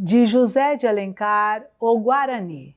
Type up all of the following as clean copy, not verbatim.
de José de Alencar, O Guarani.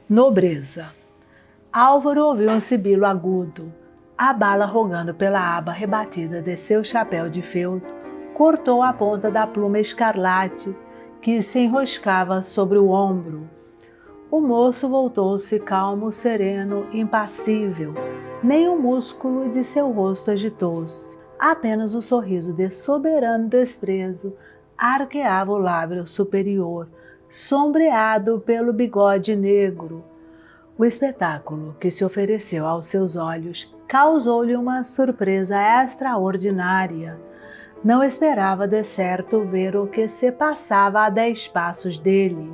Nobreza. Álvaro ouviu um sibilo agudo. A bala rogando pela aba rebatida de seu chapéu de feltro cortou a ponta da pluma escarlate que se enroscava sobre o ombro. O moço voltou-se calmo, sereno, impassível. Nem um músculo de seu rosto agitou-se. Apenas o sorriso de soberano desprezo arqueava o lábio superior, sombreado pelo bigode negro. O espetáculo que se ofereceu aos seus olhos causou-lhe uma surpresa extraordinária. Não esperava de certo ver o que se passava a 10 passos dele.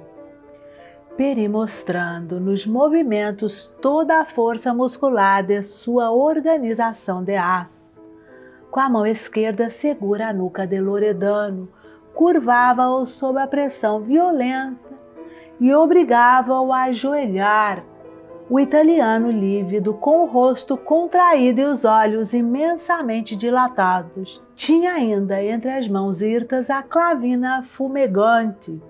Peri mostrando nos movimentos toda a força muscular de sua organização de aço. Com a mão esquerda segura a nuca de Loredano, curvava-o sob a pressão violenta e obrigava-o a ajoelhar. O italiano lívido, com o rosto contraído e os olhos imensamente dilatados, tinha ainda entre as mãos hirtas a clavina fumegante.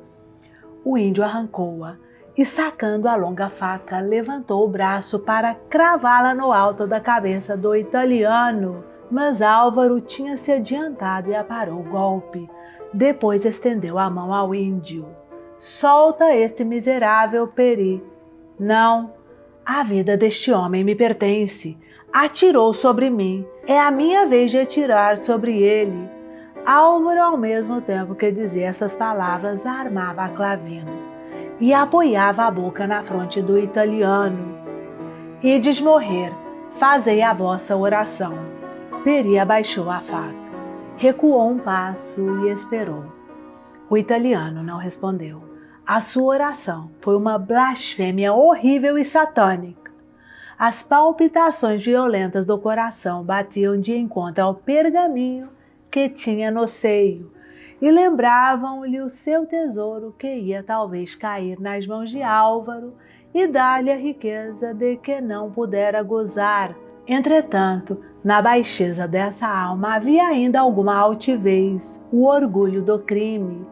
O índio arrancou-a e, sacando a longa faca, levantou o braço para cravá-la no alto da cabeça do italiano, mas Álvaro tinha se adiantado e aparou o golpe. Depois estendeu a mão ao índio. Solta este miserável, Peri. Não, a vida deste homem me pertence. Atirou sobre mim. É a minha vez de atirar sobre ele. Álvaro, ao mesmo tempo que dizia essas palavras, armava a clavina e apoiava a boca na fronte do italiano. Ides morrer, fazei a vossa oração. Peri abaixou a faca. Recuou um passo e esperou. O italiano não respondeu. A sua oração foi uma blasfêmia horrível e satânica. As palpitações violentas do coração batiam de encontro ao pergaminho que tinha no seio e lembravam-lhe o seu tesouro que ia talvez cair nas mãos de Álvaro e dar-lhe a riqueza de que não pudera gozar. Entretanto, na baixeza dessa alma havia ainda alguma altivez, o orgulho do crime.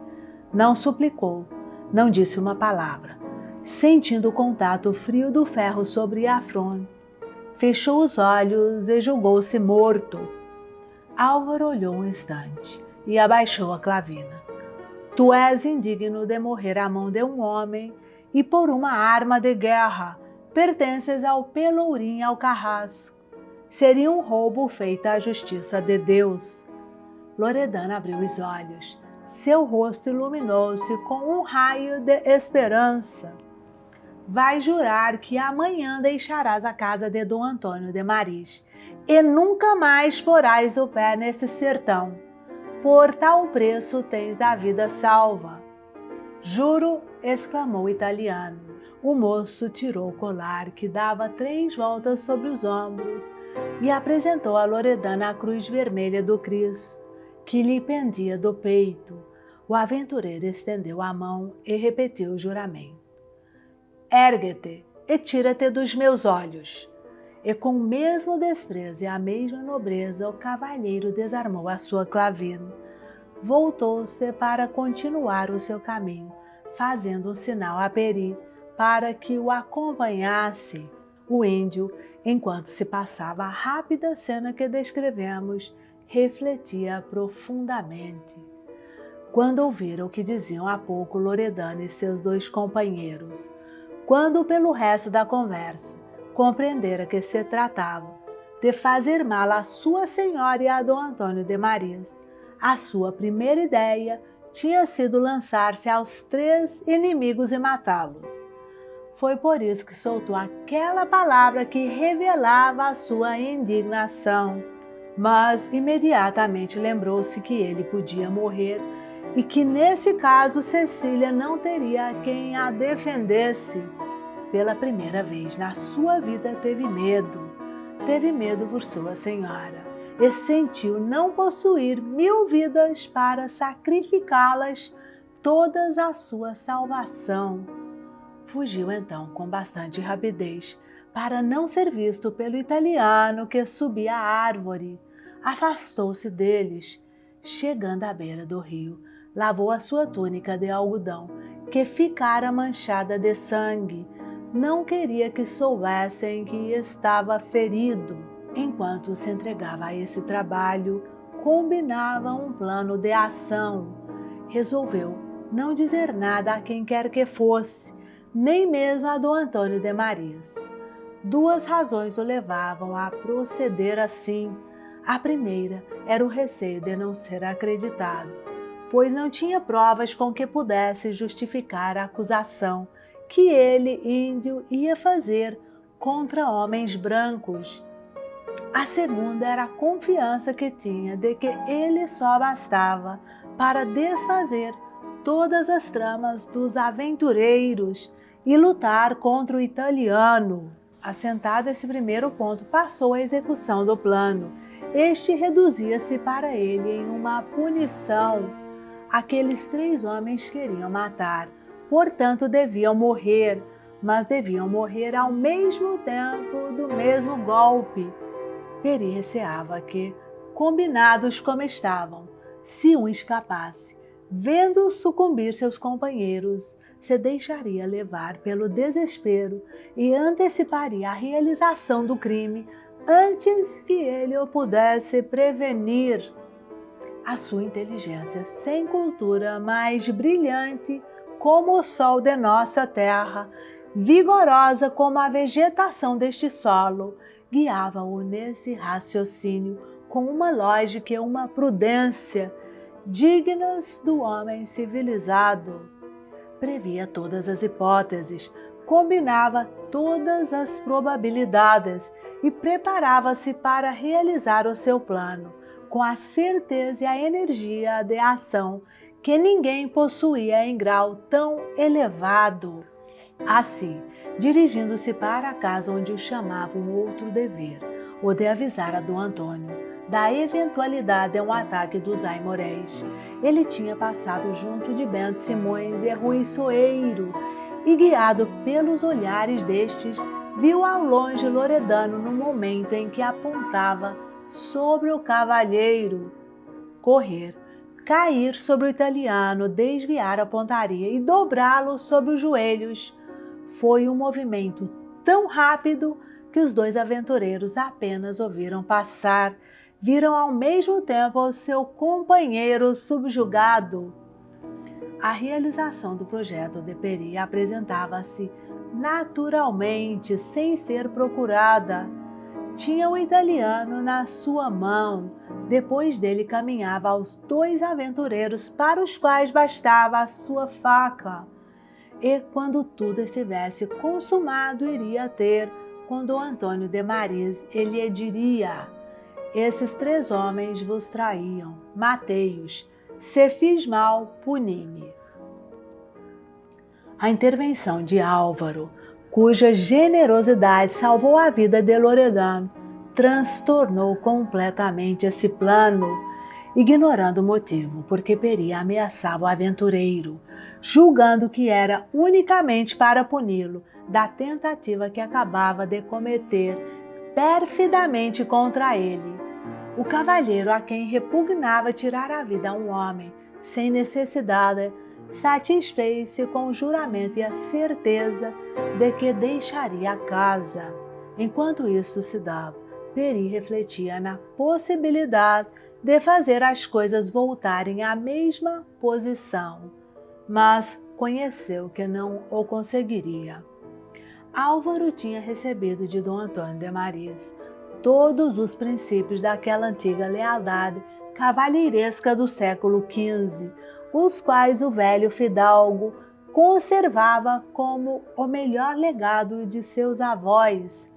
Não suplicou, não disse uma palavra, sentindo o contato frio do ferro sobre a fronte. Fechou os olhos e julgou-se morto. Álvaro olhou um instante e abaixou a clavina. Tu és indigno de morrer à mão de um homem e por uma arma de guerra. Pertences ao Pelourim e ao Carrasco. Seria um roubo feito à justiça de Deus. Loredano abriu os olhos. Seu rosto iluminou-se com um raio de esperança. Vai jurar que amanhã deixarás a casa de Dom Antônio de Maris e nunca mais porás o pé nesse sertão. Por tal preço tens a vida salva. Juro, exclamou o italiano. O moço tirou o colar que dava 3 voltas sobre os ombros e apresentou a Loredano a cruz vermelha do Cristo, que lhe pendia do peito. O aventureiro estendeu a mão e repetiu o juramento. Ergue-te e tira-te dos meus olhos. E com o mesmo desprezo e a mesma nobreza, o cavalheiro desarmou a sua clavina. Voltou-se para continuar o seu caminho, fazendo um sinal a Peri para que o acompanhasse. O índio, enquanto se passava a rápida cena que descrevemos, refletia profundamente. Quando ouviram o que diziam há pouco Loredana e seus 2 companheiros, quando pelo resto da conversa compreendera que se tratava de fazer mal à sua senhora e a Dom Antônio de Mariz, a sua primeira ideia tinha sido lançar-se aos 3 inimigos e matá-los. Foi por isso que soltou aquela palavra que revelava a sua indignação, mas imediatamente lembrou-se que ele podia morrer e que nesse caso Cecília não teria quem a defendesse. Pela primeira vez na sua vida teve medo por sua senhora e sentiu não possuir 1000 vidas para sacrificá-las todas à sua salvação. Fugiu então com bastante rapidez para não ser visto pelo italiano que subia a árvore. Afastou-se deles. Chegando à beira do rio, lavou a sua túnica de algodão, que ficara manchada de sangue. Não queria que soubessem que estava ferido. Enquanto se entregava a esse trabalho, combinava um plano de ação. Resolveu não dizer nada a quem quer que fosse, nem mesmo a Dom Antônio de Mariz. 2 razões o levavam a proceder assim. A primeira era o receio de não ser acreditado, pois não tinha provas com que pudesse justificar a acusação que ele, índio, ia fazer contra homens brancos. A segunda era a confiança que tinha de que ele só bastava para desfazer todas as tramas dos aventureiros e lutar contra o italiano. Assentado esse primeiro ponto, passou a execução do plano. Este reduzia-se para ele em uma punição. Aqueles 3 homens queriam matar, portanto deviam morrer, mas deviam morrer ao mesmo tempo do mesmo golpe. Peri receava que, combinados como estavam, se um escapasse, vendo sucumbir seus companheiros, se deixaria levar pelo desespero e anteciparia a realização do crime antes que ele o pudesse prevenir. A sua inteligência sem cultura, mais brilhante como o sol de nossa terra, vigorosa como a vegetação deste solo, guiava-o nesse raciocínio com uma lógica e uma prudência dignas do homem civilizado. Previa todas as hipóteses, combinava todas as probabilidades e preparava-se para realizar o seu plano, com a certeza e a energia de ação que ninguém possuía em grau tão elevado. Assim, dirigindo-se para a casa onde o chamava um outro dever, o de avisar a Dom Antônio da eventualidade de um ataque dos Aimorés. Ele tinha passado junto de Bento Simões e Rui Soeiro e, guiado pelos olhares destes, viu ao longe Loredano no momento em que apontava sobre o cavalheiro, correr, cair sobre o italiano, desviar a pontaria e dobrá-lo sobre os joelhos. Foi um movimento tão rápido que os 2 aventureiros apenas o viram passar, viram ao mesmo tempo o seu companheiro subjugado. A realização do projeto de Peri apresentava-se naturalmente, sem ser procurada. Tinha o italiano na sua mão. Depois dele caminhava aos 2 aventureiros para os quais bastava a sua faca. E quando tudo estivesse consumado, iria ter com Dom Antônio de Mariz, ele lhe diria: esses 3 homens vos traíam, matei-os, se fiz mal, puni-me. A intervenção de Álvaro, cuja generosidade salvou a vida de Loredano, transtornou completamente esse plano, ignorando o motivo porque Peri ameaçava o aventureiro, julgando que era unicamente para puni-lo da tentativa que acabava de cometer perfidamente contra ele. O cavalheiro, a quem repugnava tirar a vida a um homem sem necessidade, satisfez-se com o juramento e a certeza de que deixaria a casa. Enquanto isso se dava, Peri refletia na possibilidade de fazer as coisas voltarem à mesma posição, mas conheceu que não o conseguiria. Álvaro tinha recebido de Dom Antônio de Mariz todos os princípios daquela antiga lealdade cavalheiresca do século XV, os quais o velho fidalgo conservava como o melhor legado de seus avós.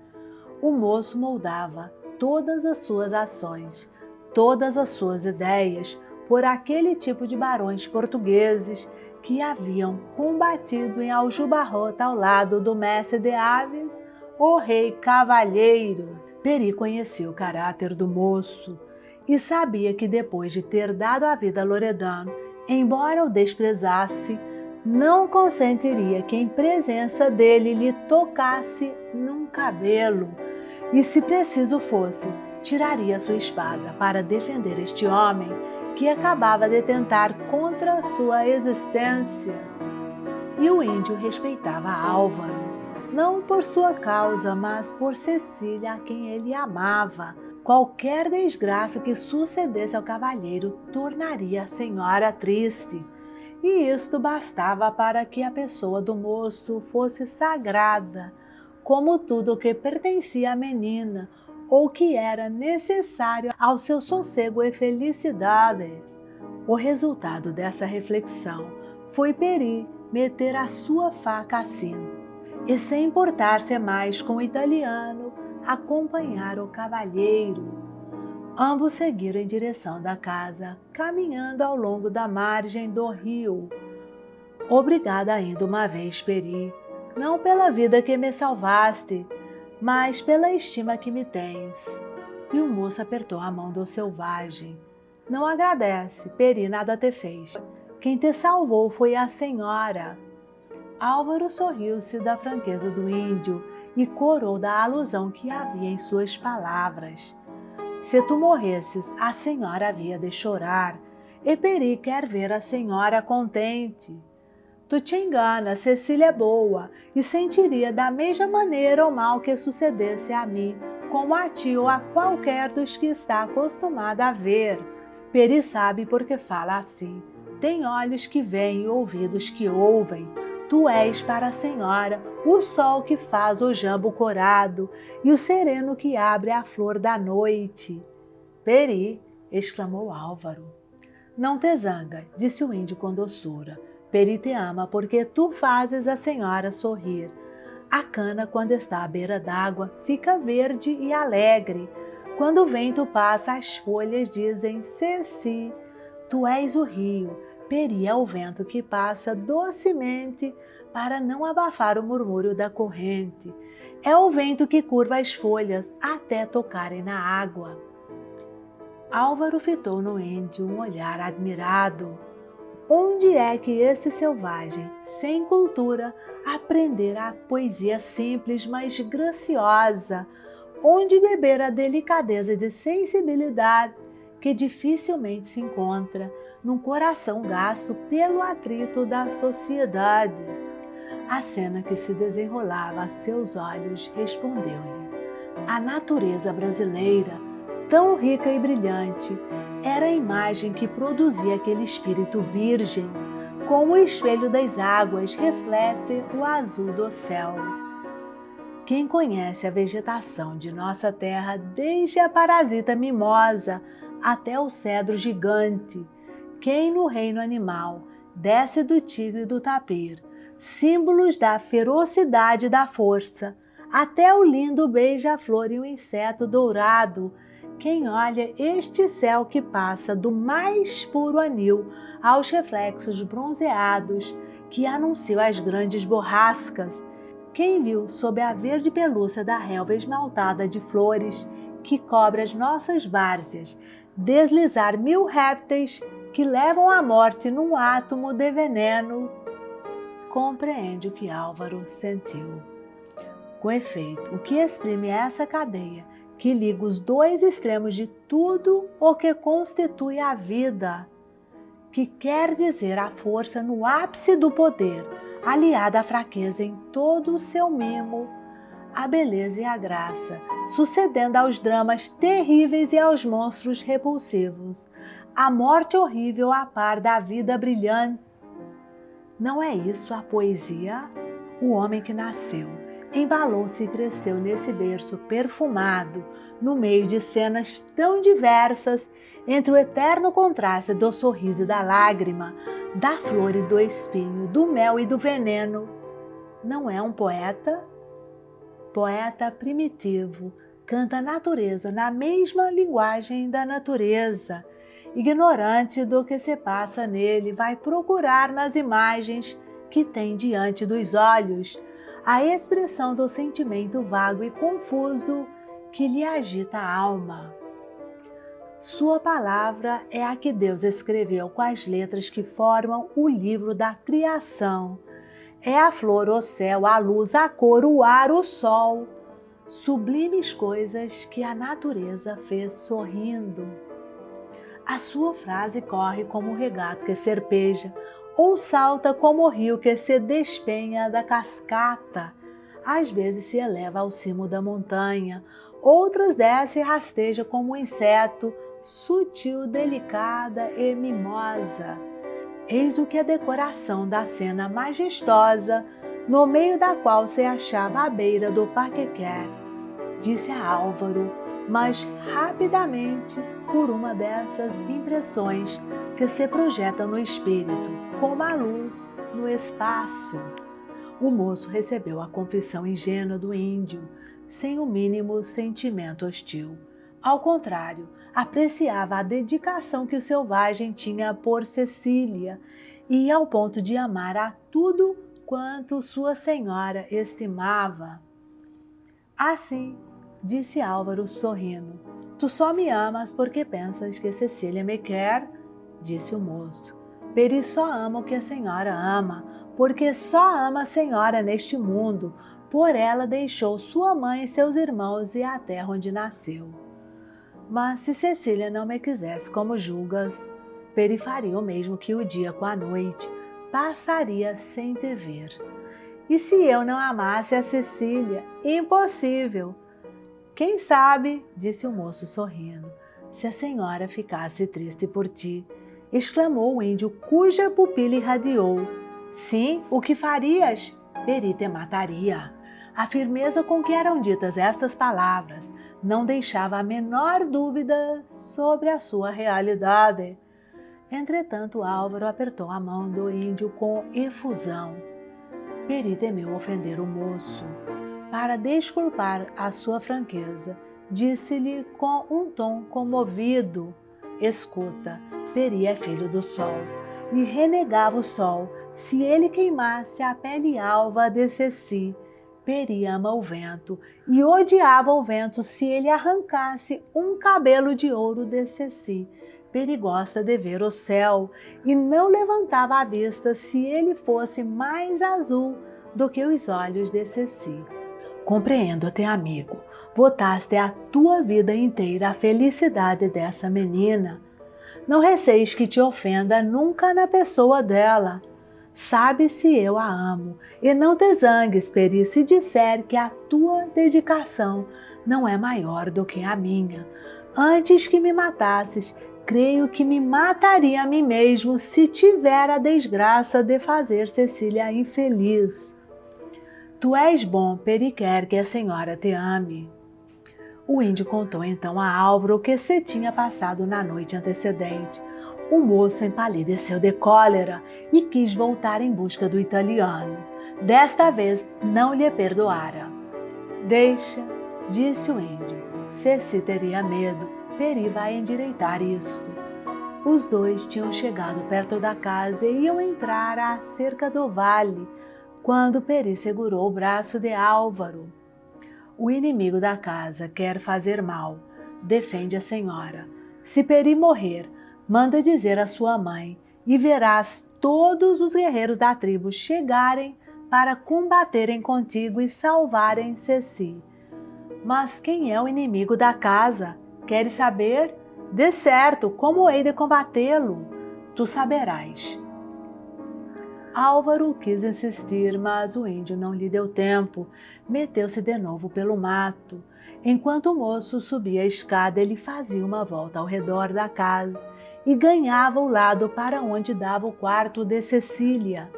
O moço moldava todas as suas ações, todas as suas ideias, por aquele tipo de barões portugueses que haviam combatido em Aljubarrota ao lado do mestre de Aves, o rei cavalheiro. Peri conhecia o caráter do moço e sabia que depois de ter dado a vida a Loredano, embora o desprezasse, não consentiria que em presença dele lhe tocasse num cabelo, e se preciso fosse, tiraria sua espada para defender este homem que acabava de tentar contra sua existência. E o índio respeitava Álvaro, não por sua causa, mas por Cecília, a quem ele amava. Qualquer desgraça que sucedesse ao cavalheiro tornaria a senhora triste, e isto bastava para que a pessoa do moço fosse sagrada, como tudo o que pertencia à menina, ou que era necessário ao seu sossego e felicidade. O resultado dessa reflexão foi Peri meter a sua faca assim, e sem importar-se mais com o italiano, acompanhar o cavalheiro. Ambos seguiram em direção da casa, caminhando ao longo da margem do rio. Obrigada ainda uma vez, Peri, não pela vida que me salvaste, mas pela estima que me tens. E o moço apertou a mão do selvagem. Não agradece, Peri nada te fez. Quem te salvou foi a senhora. Álvaro sorriu-se da franqueza do índio e corou da alusão que havia em suas palavras. Se tu morresses, a senhora havia de chorar, e Peri quer ver a senhora contente. Tu te enganas, Cecília é boa, e sentiria da mesma maneira o mal que sucedesse a mim, como a ti ou a qualquer dos que está acostumada a ver. Peri sabe porque fala assim, tem olhos que veem e ouvidos que ouvem. Tu és para a senhora o sol que faz o jambo corado e o sereno que abre a flor da noite. Peri, exclamou Álvaro. Não te zanga, disse o índio com doçura. Peri te ama porque tu fazes a senhora sorrir. A cana, quando está à beira d'água, fica verde e alegre. Quando o vento passa, as folhas dizem, Ceci, tu és o rio. Peri é o vento que passa docemente para não abafar o murmúrio da corrente. É o vento que curva as folhas até tocarem na água. Álvaro fitou no índio um olhar admirado. Onde é que esse selvagem, sem cultura, aprendera a poesia simples, mas graciosa? Onde beber a delicadeza de sensibilidade que dificilmente se encontra num coração gasto pelo atrito da sociedade? A cena que se desenrolava a seus olhos respondeu-lhe. A natureza brasileira, tão rica e brilhante, era a imagem que produzia aquele espírito virgem, como o espelho das águas reflete o azul do céu. Quem conhece a vegetação de nossa terra, desde a parasita mimosa até o cedro gigante, quem no reino animal desce do tigre e do tapir, símbolos da ferocidade e da força, até o lindo beija-flor e o inseto dourado, quem olha este céu que passa do mais puro anil aos reflexos bronzeados que anunciam as grandes borrascas, quem viu sob a verde pelúcia da relva esmaltada de flores que cobre as nossas várzeas deslizar 1000 répteis que levam à morte num átomo de veneno, compreende o que Álvaro sentiu. Com efeito, o que exprime essa cadeia que liga os dois extremos de tudo o que constitui a vida. que quer dizer a força no ápice do poder, aliada à fraqueza em todo o seu mimo, a beleza e a graça, sucedendo aos dramas terríveis e aos monstros repulsivos, a morte horrível a par da vida brilhante. Não é isso a poesia? O homem que nasceu, embalou-se e cresceu nesse berço perfumado, no meio de cenas tão diversas, entre o eterno contraste do sorriso e da lágrima, da flor e do espinho, do mel e do veneno. Não é um poeta? Poeta primitivo, canta a natureza na mesma linguagem da natureza. Ignorante do que se passa nele, vai procurar nas imagens que tem diante dos olhos a expressão do sentimento vago e confuso que lhe agita a alma. Sua palavra é a que Deus escreveu com as letras que formam o livro da criação. É a flor, o céu, a luz, a cor, o ar, o sol. Sublimes coisas que a natureza fez sorrindo. A sua frase corre como o regato que serpeja, ou salta como o rio que se despenha da cascata. Às vezes se eleva ao cimo da montanha, outras desce e rasteja como um inseto, sutil, delicada e mimosa. Eis o que a decoração da cena majestosa, no meio da qual se achava à beira do Paquequé, disse a Álvaro, mas rapidamente por uma dessas impressões que se projetam no espírito, como a luz no espaço. O moço recebeu a confissão ingênua do índio, sem o mínimo sentimento hostil. Ao contrário, apreciava a dedicação que o selvagem tinha por Cecília e ao ponto de amar a tudo quanto sua senhora estimava. Assim, disse Álvaro sorrindo, tu só me amas porque pensas que Cecília me quer, disse o moço. Peri só ama o que a senhora ama, porque só ama a senhora neste mundo, por ela deixou sua mãe e seus irmãos e a terra onde nasceu. Mas se Cecília não me quisesse como julgas, Peri faria o mesmo que o dia com a noite, passaria sem te ver. E se eu não amasse a Cecília? Impossível! Quem sabe, disse o moço sorrindo, se a senhora ficasse triste por ti, exclamou o índio, cuja pupila irradiou. Sim, o que farias? Peri te mataria. A firmeza com que eram ditas estas palavras não deixava a menor dúvida sobre a sua realidade. Entretanto, Álvaro apertou a mão do índio com efusão. Peri temeu ofender o moço. Para desculpar a sua franqueza, disse-lhe com um tom comovido: escuta, Peri é filho do sol, e renegava o sol se ele queimasse a pele alva de Ceci. Peri ama o vento, e odiava o vento se ele arrancasse um cabelo de ouro de Ceci. Peri gosta de ver o céu, e não levantava a vista se ele fosse mais azul do que os olhos de Ceci. Compreendo-te, amigo. Botaste a tua vida inteira a felicidade dessa menina. Não receis que te ofenda nunca na pessoa dela. Sabe se eu a amo, e não te zangues, Peri, se disser que a tua dedicação não é maior do que a minha. Antes que me matasses, creio que me mataria a mim mesmo se tiver a desgraça de fazer Cecília infeliz. Tu és bom, Peri quer que a senhora te ame. O índio contou então a Álvaro o que se tinha passado na noite antecedente. O moço empalideceu de cólera e quis voltar em busca do italiano. Desta vez não lhe perdoara. Deixa, disse o índio. Ceci teria medo, Peri vai endireitar isto. Os dois tinham chegado perto da casa e iam entrar à cerca do vale, quando Peri segurou o braço de Álvaro. O inimigo da casa quer fazer mal, defende a senhora. Se Peri morrer, manda dizer à sua mãe, e verás todos os guerreiros da tribo chegarem para combaterem contigo e salvarem Ceci. Mas quem é o inimigo da casa? Queres saber? De certo, como hei de combatê-lo? tu saberás. Álvaro quis insistir, mas o índio não lhe deu tempo. Meteu-se de novo pelo mato. Enquanto o moço subia a escada, ele fazia uma volta ao redor da casa e ganhava o lado para onde dava o quarto de Cecília.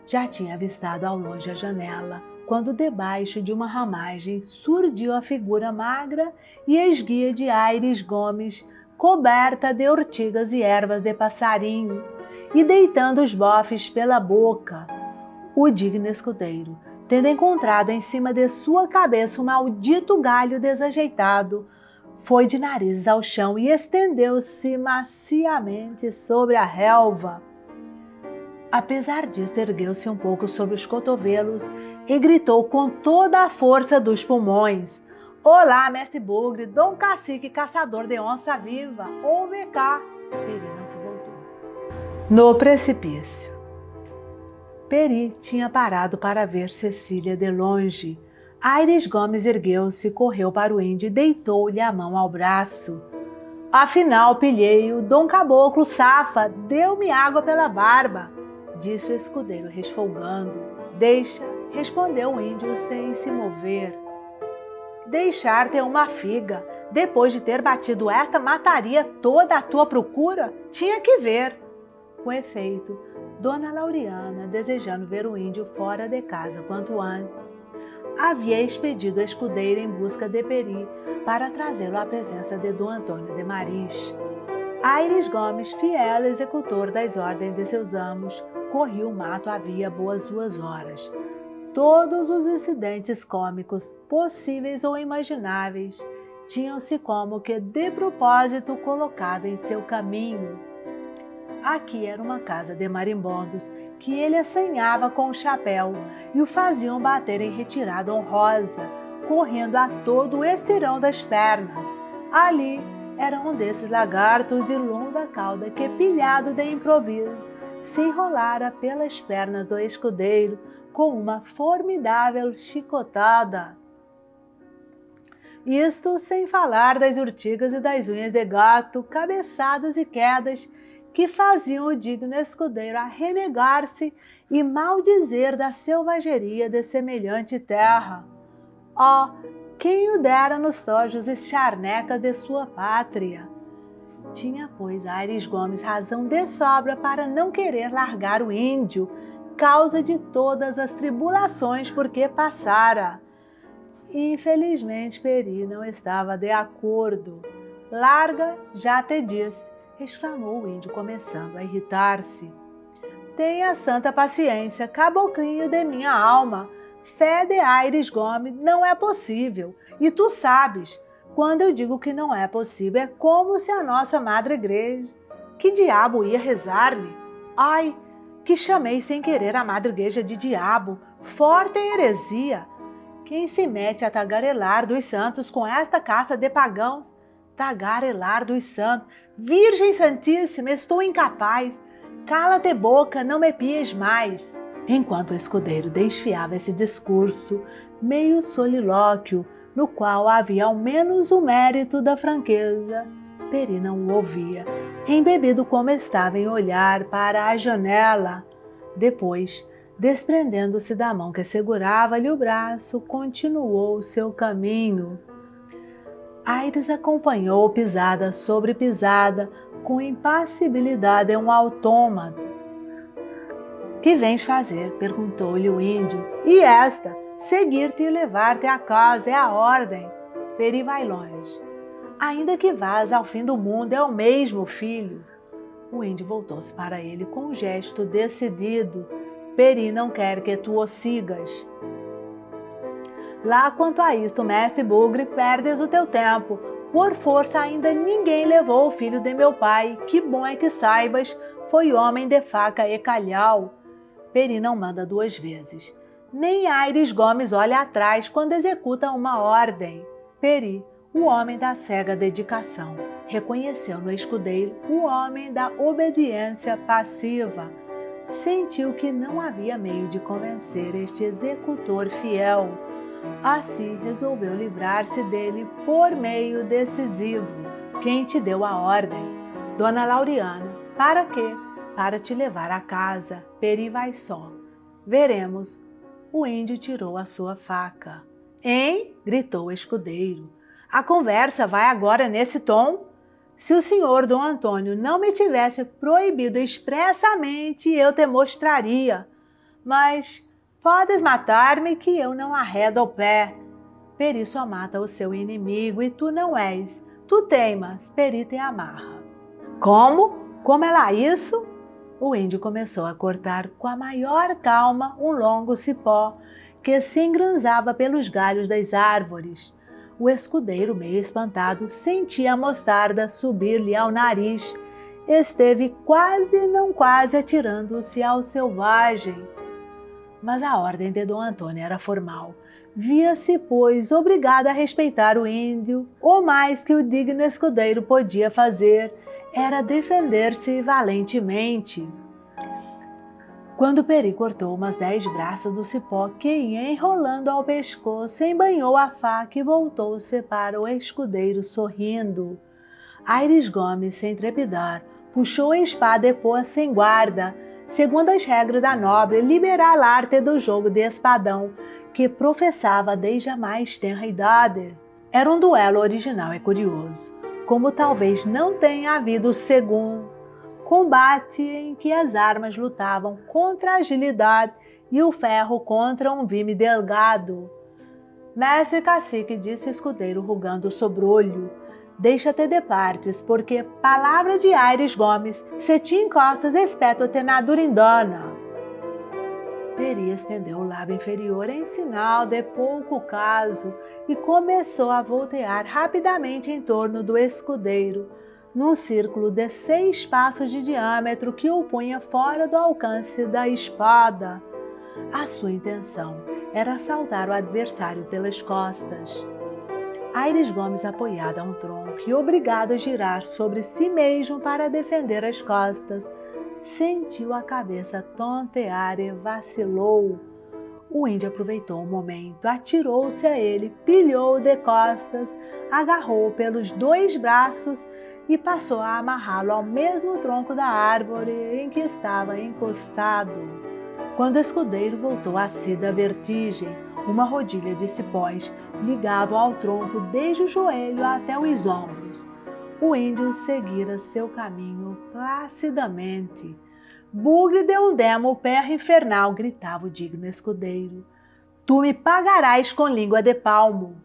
Já tinha avistado ao longe a janela, quando debaixo de uma ramagem surgiu a figura magra e esguia de Aires Gomes, coberta de ortigas e ervas de passarinho, e deitando os bofes pela boca. O digno escudeiro, tendo encontrado em cima de sua cabeça um maldito galho desajeitado, foi de narizes ao chão e estendeu-se maciamente sobre a relva. Apesar disso, ergueu-se um pouco sobre os cotovelos e gritou com toda a força dos pulmões: "Olá, mestre Bugre, Dom Cacique, caçador de onça viva, ouve cá!" Peri não se voltou. No precipício. Peri tinha parado para ver Cecília de longe. Aires Gomes ergueu-se, correu para o índio e deitou-lhe a mão ao braço. "Afinal, pilhei-o, Dom Caboclo, safa, deu-me água pela barba", disse o escudeiro resfolgando. "Deixa", respondeu o índio sem se mover. "Deixar-te uma figa. Depois de ter batido esta, mataria toda a tua procura? Tinha que ver." Com efeito, Dona Lauriana, desejando ver o índio fora de casa quanto antes, havia expedido a escudeira em busca de Peri para trazê-lo à presença de Dom Antônio de Maris. Aires Gomes, fiel executor das ordens de seus amos, corria o mato havia boas 2 horas. Todos os incidentes cômicos, possíveis ou imagináveis, tinham-se como que de propósito colocado em seu caminho. Aqui era uma casa de marimbondos que ele assanhava com o chapéu e o faziam bater em retirada honrosa, correndo a todo o estirão das pernas. Ali era um desses lagartos de longa cauda que, pilhado de improviso, se enrolara pelas pernas do escudeiro com uma formidável chicotada. Isto sem falar das urtigas e das unhas de gato, cabeçadas e quedas, que faziam o digno escudeiro arrenegar-se e maldizer da selvageria de semelhante terra. Oh, quem o dera nos tojos e charnecas de sua pátria! Tinha, pois, Aires Gomes razão de sobra para não querer largar o índio, causa de todas as tribulações por que passara. Infelizmente, Peri não estava de acordo. "Larga, já te disse", exclamou o índio, começando a irritar-se. "Tenha santa paciência, caboclinho de minha alma. Fé de Aires Gomes, não é possível. E tu sabes, quando eu digo que não é possível, é como se a nossa madre igreja... Que diabo ia rezar-lhe? Ai, que chamei sem querer a madre igreja de diabo. Forte heresia. Quem se mete a tagarelar dos santos com esta casta de pagãos? Tagarelar dos santos. Virgem Santíssima, estou incapaz. Cala-te boca, não me pies mais." Enquanto o escudeiro desfiava esse discurso, meio solilóquio, no qual havia ao menos o mérito da franqueza, Peri não o ouvia, embebido como estava em olhar para a janela. Depois, desprendendo-se da mão que segurava-lhe o braço, continuou seu caminho. Aires acompanhou pisada sobre pisada, com impassibilidade um autômato. "Que vens fazer?" perguntou-lhe o índio. "E esta? Seguir-te e levar-te a casa é a ordem." Peri vai longe. "Ainda que vás ao fim do mundo, é o mesmo, filho." O índio voltou-se para ele com um gesto decidido. "Peri não quer que tu o sigas." "Lá quanto a isto, mestre Bugre, perdes o teu tempo. Por força ainda ninguém levou o filho de meu pai. Que bom é que saibas, foi homem de faca e calhau." Peri não manda 2 vezes. Nem Aires Gomes olha atrás quando executa uma ordem. Peri, o homem da cega dedicação, reconheceu no escudeiro o homem da obediência passiva. Sentiu que não havia meio de convencer este executor fiel. Assim resolveu livrar-se dele por meio decisivo. "Quem te deu a ordem?" "Dona Lauriana, Para quê? Para te levar a casa. Peri vai só. Veremos. O índio tirou a sua faca. Hein? Gritou o escudeiro. A conversa vai agora nesse tom? Se o senhor Dom Antônio não me tivesse proibido expressamente, eu te mostraria. Mas podes matar-me que eu não arredo o pé. Peri só mata o seu inimigo e tu não és. Tu teimas, Peri te amarra. Como? Como é lá isso? O índio começou a cortar com a maior calma um longo cipó que se engranzava pelos galhos das árvores. O escudeiro, meio espantado, sentia a mostarda subir-lhe ao nariz. Esteve quase, não quase, atirando-se ao selvagem. Mas a ordem de Dom Antônio era formal. Via-se, pois, obrigado a respeitar o índio. O mais que o digno escudeiro podia fazer era defender-se valentemente. Quando Peri cortou umas 10 braças do cipó que ia enrolando ao pescoço, embanhou a faca e voltou-se para o escudeiro sorrindo. Aires Gomes, sem trepidar, puxou a espada e pôs-se em guarda, segundo as regras da nobre liberal arte do jogo de espadão, que professava desde a mais tenra idade. Era um duelo original e curioso, como talvez não tenha havido segundo, combate em que as armas lutavam contra a agilidade e o ferro contra um vime delgado. Mestre cacique, disse o escudeiro rugando o sobrolho, deixa-te de partes, porque, palavra de Aires Gomes, se te encostas espeto-te na durindana. Peri estendeu o lábio inferior em sinal de pouco caso e começou a voltear rapidamente em torno do escudeiro, num círculo de 6 passos de diâmetro que o punha fora do alcance da espada. A sua intenção era assaltar o adversário pelas costas. Aires Gomes, apoiado a um tronco e obrigado a girar sobre si mesmo para defender as costas, sentiu a cabeça tontear e vacilou. O índio aproveitou o momento, atirou-se a ele, pilhou de costas, agarrou-o pelos 2 braços e passou a amarrá-lo ao mesmo tronco da árvore em que estava encostado. Quando o escudeiro voltou a si da vertigem, uma rodilha de cipós ligava ao tronco desde o joelho até os ombros. O índio seguira seu caminho placidamente. Bugre de um demo perro infernal, gritava o digno escudeiro. Tu me pagarás com língua de palmo.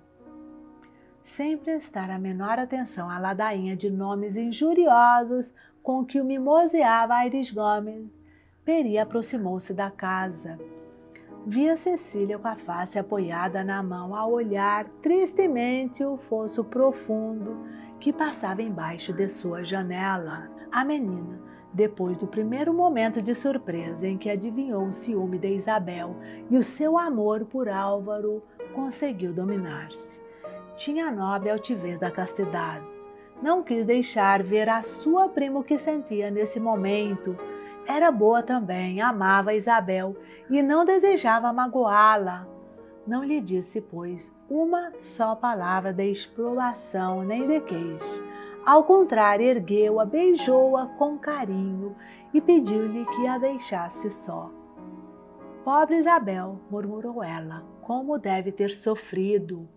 Sem prestar a menor atenção à ladainha de nomes injuriosos com que o mimoseava Aires Gomes, Peri aproximou-se da casa. Via Cecília com a face apoiada na mão a olhar tristemente o fosso profundo que passava embaixo de sua janela. A menina, depois do primeiro momento de surpresa em que adivinhou o ciúme de Isabel e o seu amor por Álvaro, conseguiu dominar-se. Tinha a nobre altivez da castidade. Não quis deixar ver a sua prima o que sentia nesse momento. Era boa também, amava Isabel e não desejava magoá-la. Não lhe disse, pois, uma só palavra de exprobação nem de queixa. Ao contrário, ergueu-a, beijou-a com carinho e pediu-lhe que a deixasse só. Pobre Isabel, murmurou ela, como deve ter sofrido.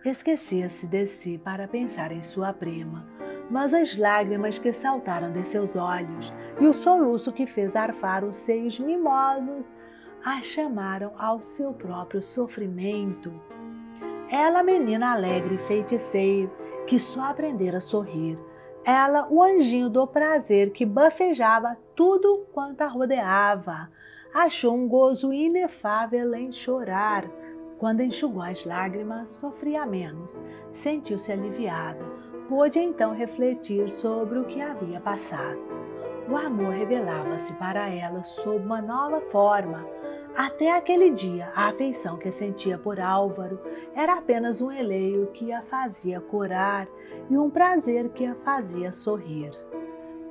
Esquecia-se de si para pensar em sua prima, mas as lágrimas que saltaram de seus olhos e o soluço que fez arfar os seios mimosos a chamaram ao seu próprio sofrimento. Ela, menina alegre e feiticeira, que só aprendera a sorrir. Ela, o anjinho do prazer que bafejava tudo quanto a rodeava. Achou um gozo inefável em chorar. Quando enxugou as lágrimas, sofria menos. Sentiu-se aliviada. Pôde então refletir sobre o que havia passado. O amor revelava-se para ela sob uma nova forma. Até aquele dia, a afeição que sentia por Álvaro era apenas um eleio que a fazia corar e um prazer que a fazia sorrir.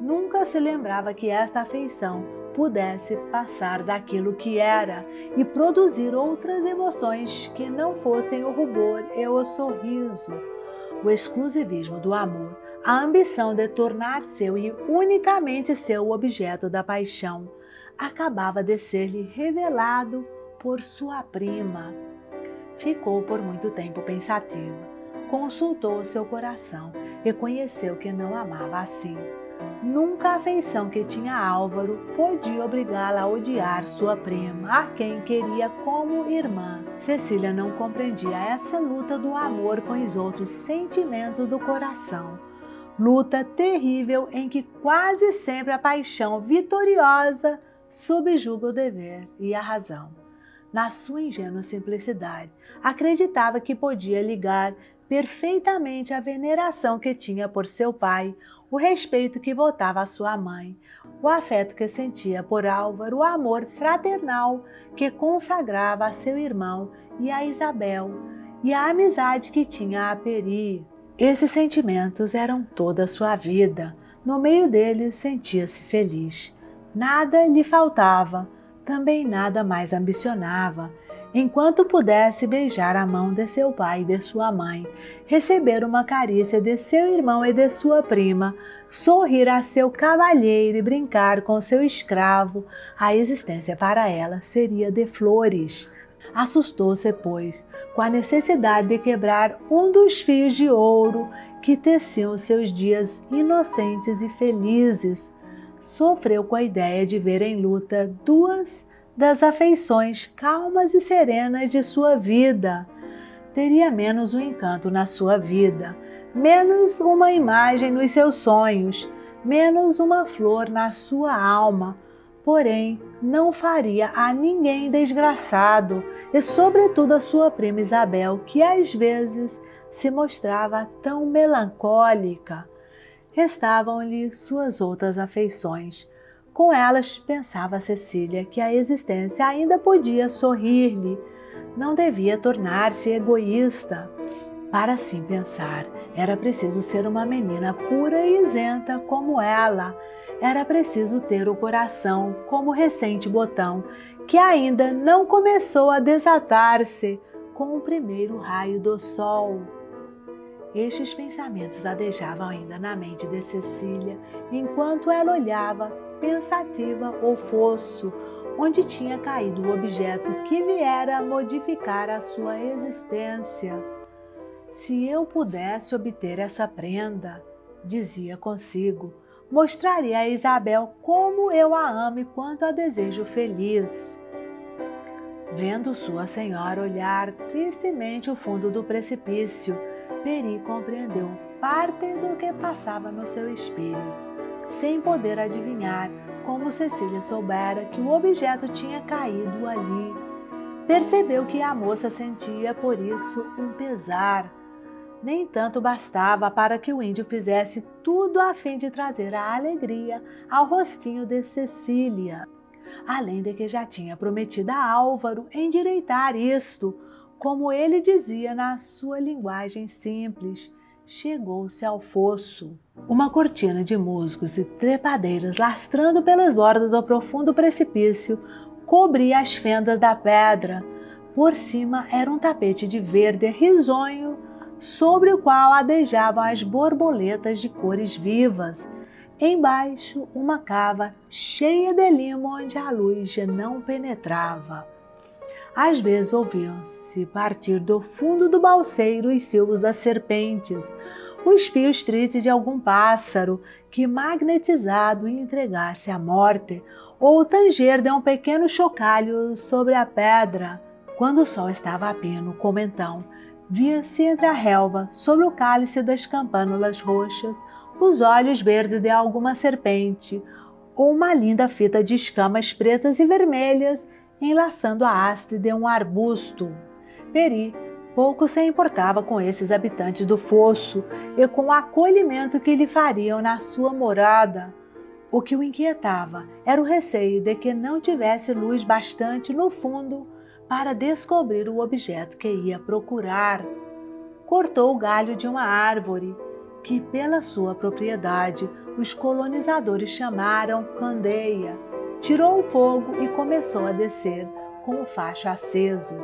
Nunca se lembrava que esta afeição pudesse passar daquilo que era e produzir outras emoções que não fossem o rubor e o sorriso. O exclusivismo do amor, a ambição de tornar seu e unicamente seu o objeto da paixão, acabava de ser-lhe revelado por sua prima. Ficou por muito tempo pensativa, consultou seu coração e reconheceu que não amava assim. Nunca a afeição que tinha a Álvaro podia obrigá-la a odiar sua prima, a quem queria como irmã. Cecília não compreendia essa luta do amor com os outros sentimentos do coração. Luta terrível em que quase sempre a paixão vitoriosa subjuga o dever e a razão. Na sua ingênua simplicidade, acreditava que podia ligar perfeitamente a veneração que tinha por seu pai, o respeito que votava à sua mãe, o afeto que sentia por Álvaro, o amor fraternal que consagrava a seu irmão e a Isabel, e a amizade que tinha a Peri. Esses sentimentos eram toda a sua vida. No meio deles sentia-se feliz. Nada lhe faltava, também nada mais ambicionava. Enquanto pudesse beijar a mão de seu pai e de sua mãe, receber uma carícia de seu irmão e de sua prima, sorrir a seu cavalheiro e brincar com seu escravo, a existência para ela seria de flores. Assustou-se, pois, com a necessidade de quebrar um dos fios de ouro que teciam seus dias inocentes e felizes. Sofreu com a ideia de ver em luta duas das afeições calmas e serenas de sua vida. Teria menos um encanto na sua vida, menos uma imagem nos seus sonhos, menos uma flor na sua alma, porém não faria a ninguém desgraçado, e sobretudo a sua prima Isabel, que às vezes se mostrava tão melancólica. Restavam-lhe suas outras afeições. Com elas, pensava Cecília que a existência ainda podia sorrir-lhe. Não devia tornar-se egoísta. Para assim pensar, era preciso ser uma menina pura e isenta como ela. Era preciso ter o coração como recente botão, que ainda não começou a desatar-se com o primeiro raio do sol. Estes pensamentos adejavam ainda na mente de Cecília, enquanto ela olhava pensativa o fosso, onde tinha caído o objeto que viera modificar a sua existência. Se eu pudesse obter essa prenda, dizia consigo, mostraria a Isabel como eu a amo e quanto a desejo feliz. Vendo sua senhora olhar tristemente o fundo do precipício, Peri compreendeu parte do que passava no seu espírito. Sem poder adivinhar como Cecília soubera que o objeto tinha caído ali. Percebeu que a moça sentia por isso um pesar. Nem tanto bastava para que o índio fizesse tudo a fim de trazer a alegria ao rostinho de Cecília. Além de que já tinha prometido a Álvaro endireitar isto, como ele dizia na sua linguagem simples. Chegou-se ao fosso. Uma cortina de musgos e trepadeiras lastrando pelas bordas do profundo precipício cobria as fendas da pedra. Por cima era um tapete de verde risonho, sobre o qual adejavam as borboletas de cores vivas. Embaixo, uma cava cheia de limo onde a luz já não penetrava. Às vezes ouviam-se partir do fundo do balseiro os silvos das serpentes, os pios tristes de algum pássaro que, magnetizado, ia entregar-se à morte, ou o tanger de um pequeno chocalho sobre a pedra. Quando o sol estava a pino, como então, via-se entre a relva, sobre o cálice das campânulas roxas, os olhos verdes de alguma serpente, ou uma linda fita de escamas pretas e vermelhas enlaçando a haste de um arbusto. Peri pouco se importava com esses habitantes do fosso e com o acolhimento que lhe fariam na sua morada. O que o inquietava era o receio de que não tivesse luz bastante no fundo para descobrir o objeto que ia procurar. Cortou o galho de uma árvore, que pela sua propriedade os colonizadores chamaram candeia, tirou o fogo e começou a descer com o facho aceso.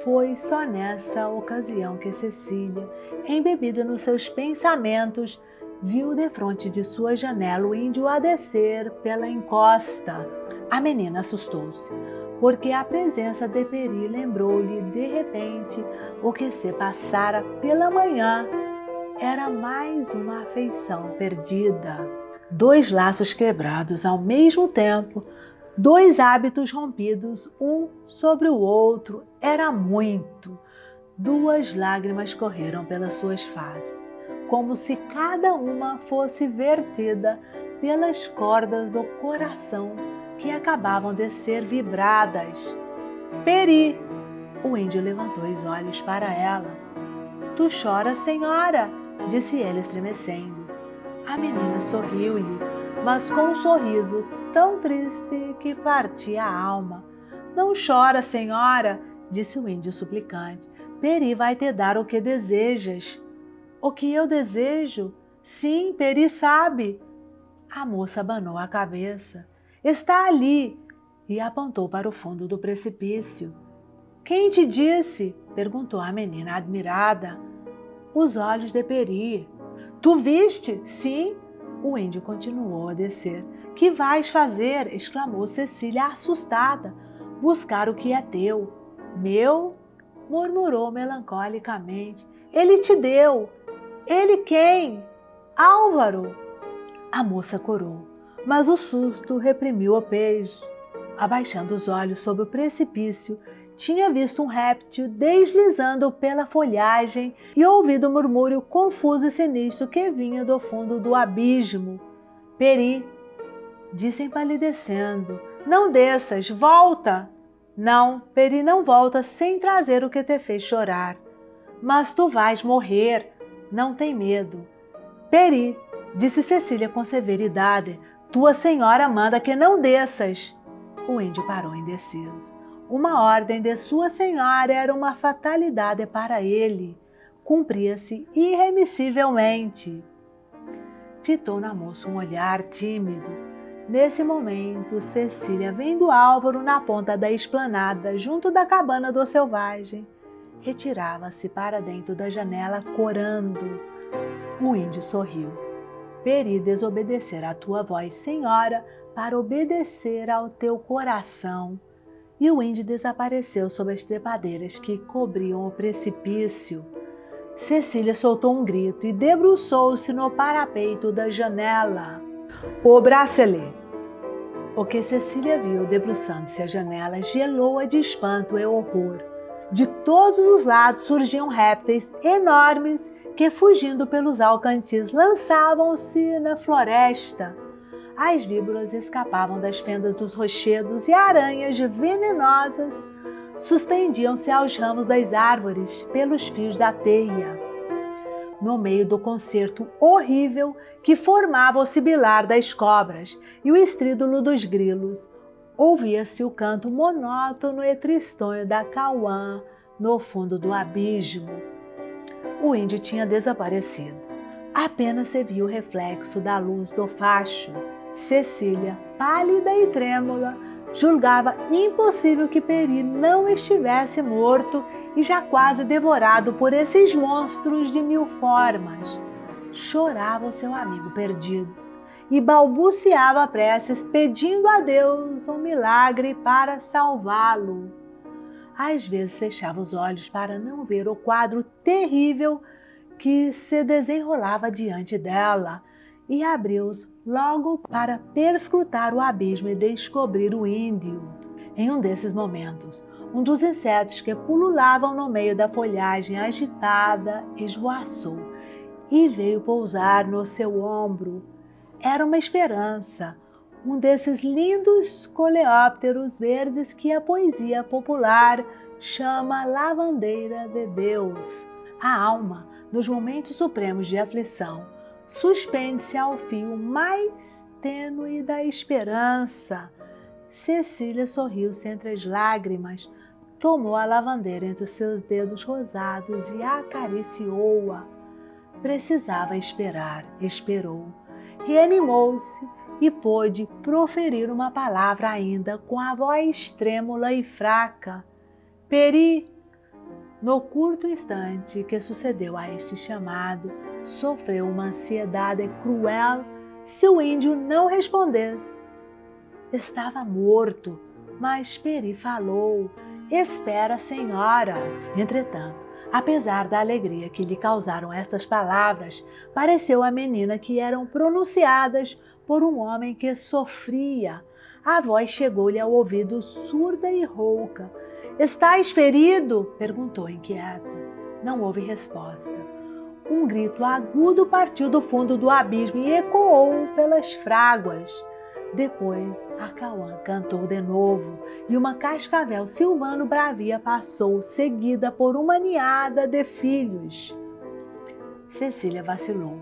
Foi só nessa ocasião que Cecília, embebida nos seus pensamentos, viu defronte de sua janela o índio a descer pela encosta. A menina assustou-se, porque a presença de Peri lembrou-lhe de repente o que se passara pela manhã. Era mais uma afeição perdida. 2 laços quebrados ao mesmo tempo, 2 hábitos rompidos um sobre o outro, era muito. 2 lágrimas correram pelas suas faces, como se cada uma fosse vertida pelas cordas do coração que acabavam de ser vibradas. Peri! O índio levantou os olhos para ela. Tu choras, senhora? Disse ele estremecendo. A menina sorriu-lhe, mas com um sorriso tão triste que partia a alma. Não chora, senhora, disse o índio suplicante. Peri vai te dar o que desejas. O que eu desejo? Sim, Peri sabe. A moça abanou a cabeça. Está ali, e apontou para o fundo do precipício. Quem te disse? Perguntou a menina admirada. Os olhos de Peri. Tu viste? Sim. O índio continuou a descer. Que vais fazer? Exclamou Cecília assustada. Buscar o que é teu. Meu? Murmurou melancolicamente. Ele te deu. Ele quem? Álvaro. A moça corou, mas o susto reprimiu o peixe. Abaixando os olhos sobre o precipício, tinha visto um réptil deslizando pela folhagem e ouvido um murmúrio confuso e sinistro que vinha do fundo do abismo. Peri, disse empalidecendo, não desças, volta! Não, Peri não volta sem trazer o que te fez chorar. Mas tu vais morrer, não tem medo. Peri, disse Cecília com severidade, tua senhora manda que não desças. O índio parou indeciso. Uma ordem de sua senhora era uma fatalidade para ele. Cumpria-se irremissivelmente. Fitou na moça um olhar tímido. Nesse momento, Cecília, vendo Álvaro na ponta da esplanada, junto da cabana do selvagem, retirava-se para dentro da janela, corando. O índio sorriu. Peri desobedecer à tua voz, senhora, para obedecer ao teu coração. E o índio desapareceu sob as trepadeiras que cobriam o precipício. Cecília soltou um grito e debruçou-se no parapeito da janela. O bracelete. O que Cecília viu debruçando-se à janela gelou-a de espanto e horror. De todos os lados surgiam répteis enormes que, fugindo pelos alcantis, lançavam-se na floresta. As víboras escapavam das fendas dos rochedos e aranhas venenosas suspendiam-se aos ramos das árvores pelos fios da teia. No meio do concerto horrível que formava o sibilar das cobras e o estrídulo dos grilos, ouvia-se o canto monótono e tristonho da cauã no fundo do abismo. O índio tinha desaparecido. Apenas se via o reflexo da luz do facho. Cecília, pálida e trêmula, julgava impossível que Peri não estivesse morto e já quase devorado por esses monstros de 1000 formas. Chorava o seu amigo perdido e balbuciava preces pedindo a Deus um milagre para salvá-lo. Às vezes fechava os olhos para não ver o quadro terrível que se desenrolava diante dela e abriu-os logo para perscrutar o abismo e descobrir o índio. Em um desses momentos, um dos insetos que pululavam no meio da folhagem agitada esvoaçou e veio pousar no seu ombro. Era uma esperança, um desses lindos coleópteros verdes que a poesia popular chama lavandeira de Deus. A alma, nos momentos supremos de aflição, suspende-se ao fio mais tênue da esperança. Cecília sorriu-se entre as lágrimas, tomou a lavandeira entre os seus dedos rosados e acariciou-a. Precisava esperar, esperou. Reanimou-se e pôde proferir uma palavra ainda com a voz trêmula e fraca. Peri, No curto instante que sucedeu a este chamado, sofreu uma ansiedade cruel se o índio não respondesse. Estava morto, mas Peri falou: "Espera, senhora." Entretanto, apesar da alegria que lhe causaram estas palavras, pareceu à menina que eram pronunciadas por um homem que sofria. A voz chegou-lhe ao ouvido surda e rouca. "Estás ferido?" perguntou inquieta. Não houve resposta. Um grito agudo partiu do fundo do abismo e ecoou pelas fráguas. Depois, a Cauã cantou de novo e uma cascavel silvano bravia passou, seguida por uma ninhada de filhos. Cecília vacilou.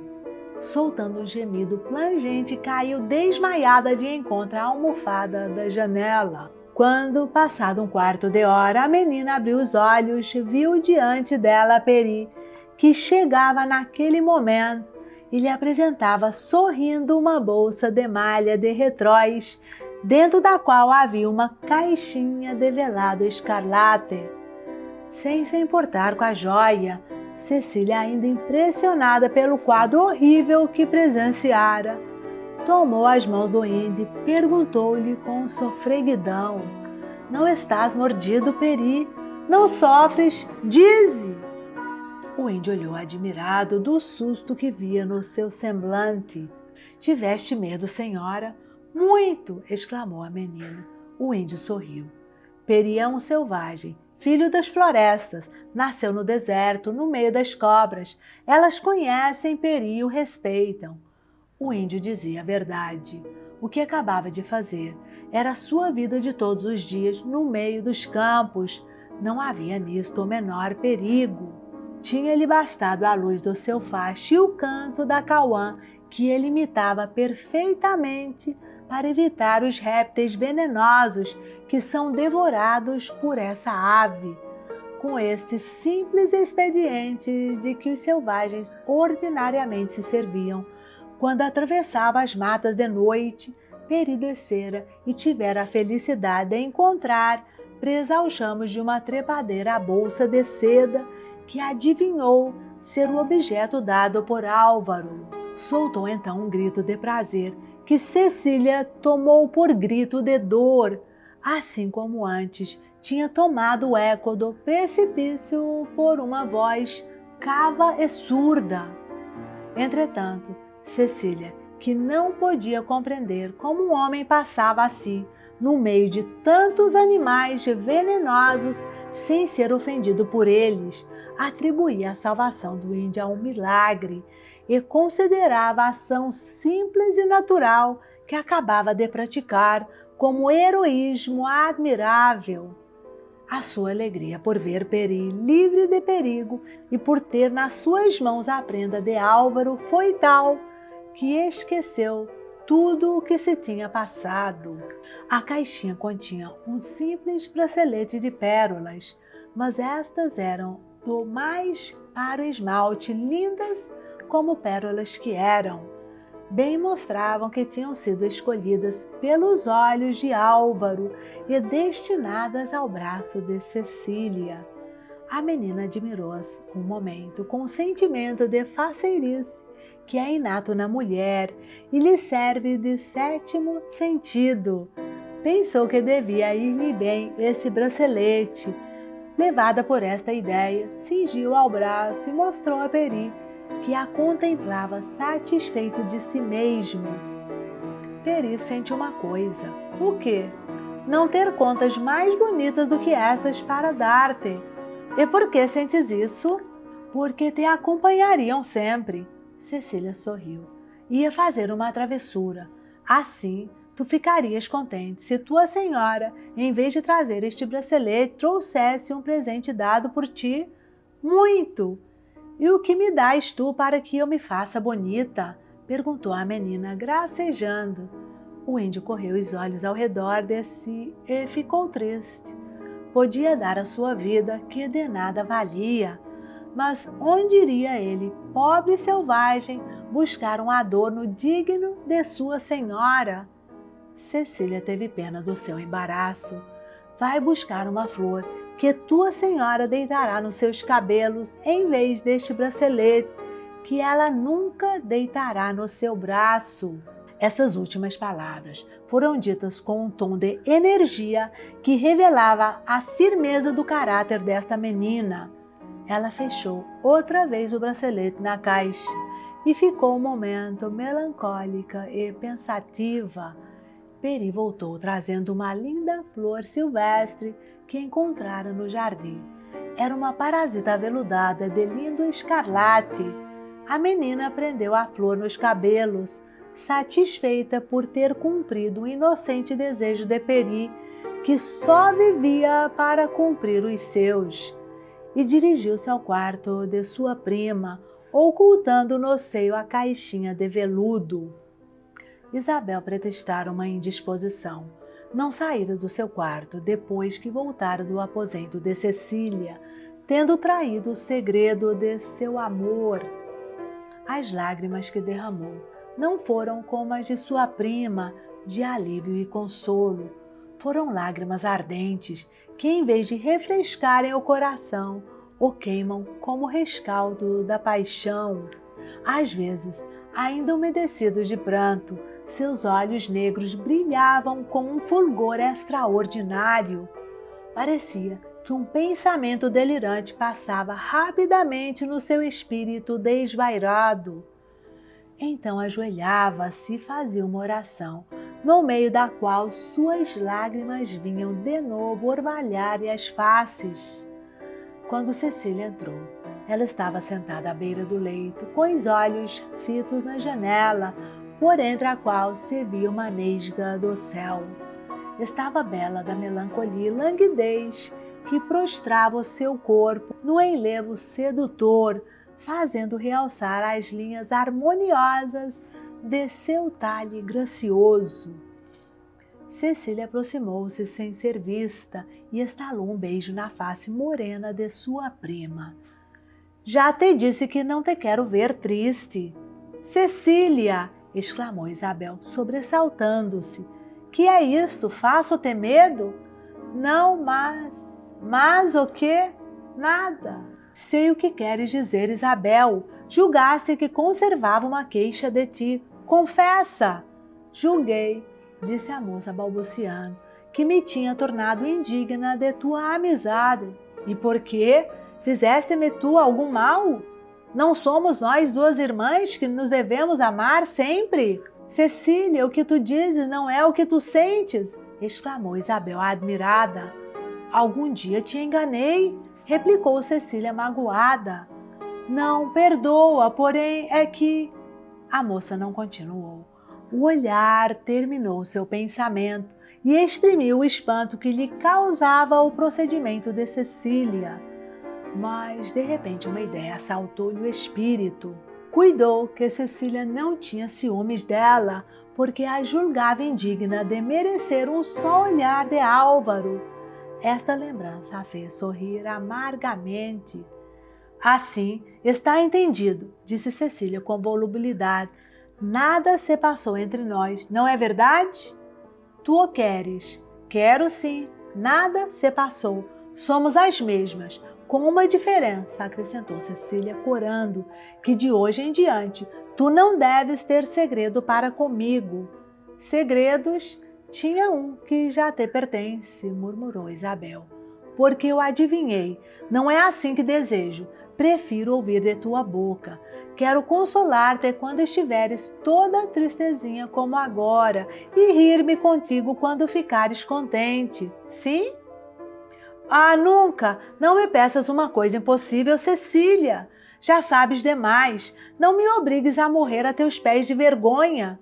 Soltando um gemido plangente, caiu desmaiada de encontro à almofada da janela. Quando, passado um quarto de hora, a menina abriu os olhos, viu diante dela Peri, que chegava naquele momento e lhe apresentava sorrindo uma bolsa de malha de retróis, dentro da qual havia uma caixinha de velado escarlate. Sem se importar com a joia, Cecília, ainda impressionada pelo quadro horrível que presenciara, tomou as mãos do índio e perguntou-lhe com sofreguidão: "Não estás mordido, Peri? Não sofres? Dize!" O índio olhou admirado do susto que via no seu semblante. "Tiveste medo, senhora?" "Muito!" exclamou a menina. O índio sorriu. Peri é um selvagem, filho das florestas, nasceu no deserto, no meio das cobras. Elas conhecem Peri e o respeitam. O índio dizia a verdade. O que acabava de fazer era a sua vida de todos os dias no meio dos campos. Não havia nisto o menor perigo. Tinha-lhe bastado a luz do seu facho e o canto da Cauã, que ele imitava perfeitamente para evitar os répteis venenosos que são devorados por essa ave. Com este simples expediente de que os selvagens ordinariamente se serviam, quando atravessava as matas de noite, Peri descera e tivera a felicidade de encontrar, presa aos ramos de uma trepadeira, a bolsa de seda que adivinhou ser o objeto dado por Álvaro. Soltou então um grito de prazer que Cecília tomou por grito de dor, assim como antes tinha tomado o eco do precipício por uma voz cava e surda. Entretanto, Cecília, que não podia compreender como um homem passava assim, no meio de tantos animais venenosos, sem ser ofendido por eles, atribuía a salvação do índio a um milagre e considerava a ação simples e natural que acabava de praticar como heroísmo admirável. A sua alegria por ver Peri livre de perigo e por ter nas suas mãos a prenda de Álvaro foi tal que esqueceu tudo o que se tinha passado. A caixinha continha um simples bracelete de pérolas, mas estas eram do mais caro esmalte, lindas como pérolas que eram. Bem mostravam que tinham sido escolhidas pelos olhos de Álvaro e destinadas ao braço de Cecília. A menina admirou-as um momento com um sentimento de faceirice que é inato na mulher e lhe serve de sétimo sentido. Pensou que devia ir-lhe bem esse bracelete. Levada por esta ideia, cingiu ao braço e mostrou a Peri, que a contemplava satisfeito de si mesmo. Peri sente uma coisa. O quê? Não ter contas mais bonitas do que estas para dar-te. E por que sentes isso? Porque te acompanhariam sempre. Cecília sorriu. Ia fazer uma travessura. Assim, tu ficarias contente se tua senhora, em vez de trazer este bracelete, trouxesse um presente dado por ti. Muito! E o que me dás tu para que eu me faça bonita? Perguntou a menina, gracejando. O índio correu os olhos ao redor de si e ficou triste. Podia dar a sua vida, que de nada valia. Mas onde iria ele, pobre selvagem, buscar um adorno digno de sua senhora? Cecília teve pena do seu embaraço. Vai buscar uma flor que tua senhora deitará nos seus cabelos em vez deste bracelete, que ela nunca deitará no seu braço. Essas últimas palavras foram ditas com um tom de energia que revelava a firmeza do caráter desta menina. Ela fechou outra vez o bracelete na caixa e ficou um momento melancólica e pensativa. Peri voltou trazendo uma linda flor silvestre que encontrara no jardim. Era uma parasita aveludada de lindo escarlate. A menina prendeu a flor nos cabelos, satisfeita por ter cumprido um inocente desejo de Peri, que só vivia para cumprir os seus, e dirigiu-se ao quarto de sua prima, ocultando no seio a caixinha de veludo. Isabel pretextara uma indisposição. Não saíra do seu quarto depois que voltara do aposento de Cecília, tendo traído o segredo de seu amor. As lágrimas que derramou não foram como as de sua prima, de alívio e consolo. Foram lágrimas ardentes que, em vez de refrescarem o coração, o queimam como o rescaldo da paixão. Às vezes, ainda umedecidos de pranto, seus olhos negros brilhavam com um fulgor extraordinário. Parecia que um pensamento delirante passava rapidamente no seu espírito desvairado. Então ajoelhava-se e fazia uma oração, no meio da qual suas lágrimas vinham de novo orvalhar-lhe as faces. Quando Cecília entrou, ela estava sentada à beira do leito, com os olhos fitos na janela, por entre a qual se via uma nesga do céu. Estava bela da melancolia e languidez que prostrava o seu corpo no enlevo sedutor, fazendo realçar as linhas harmoniosas de seu talhe gracioso. Cecília aproximou-se sem ser vista e estalou um beijo na face morena de sua prima. Já te disse que não te quero ver triste. Cecília! Exclamou Isabel, sobressaltando-se. Que é isto? Faço-te medo? Não, mas o quê? Nada. Sei o que queres dizer, Isabel. Julgaste que conservava uma queixa de ti. Confessa! Julguei, disse a moça balbuciando, que me tinha tornado indigna de tua amizade. E por quê? Fizeste-me tu algum mal? Não somos nós duas irmãs que nos devemos amar sempre? Cecília, o que tu dizes não é o que tu sentes, exclamou Isabel admirada. Algum dia te enganei, replicou Cecília magoada. Não, perdoa, porém é que... A moça não continuou. O olhar terminou seu pensamento e exprimiu o espanto que lhe causava o procedimento de Cecília. Mas, de repente, uma ideia assaltou-lhe o espírito. Cuidou que Cecília não tinha ciúmes dela, porque a julgava indigna de merecer um só olhar de Álvaro. Esta lembrança a fez sorrir amargamente. Assim, está entendido, disse Cecília com volubilidade. Nada se passou entre nós, não é verdade? Tu o queres? Quero sim, nada se passou. Somos as mesmas. Com uma diferença, acrescentou Cecília, corando, que de hoje em diante tu não deves ter segredo para comigo. Segredos? Tinha um que já te pertence, murmurou Isabel. Porque eu adivinhei, não é assim que desejo. Prefiro ouvir de tua boca. Quero consolar-te quando estiveres toda tristezinha como agora e rir-me contigo quando ficares contente. Sim? Ah, nunca! Não me peças uma coisa impossível, Cecília. Já sabes demais. Não me obrigues a morrer a teus pés de vergonha.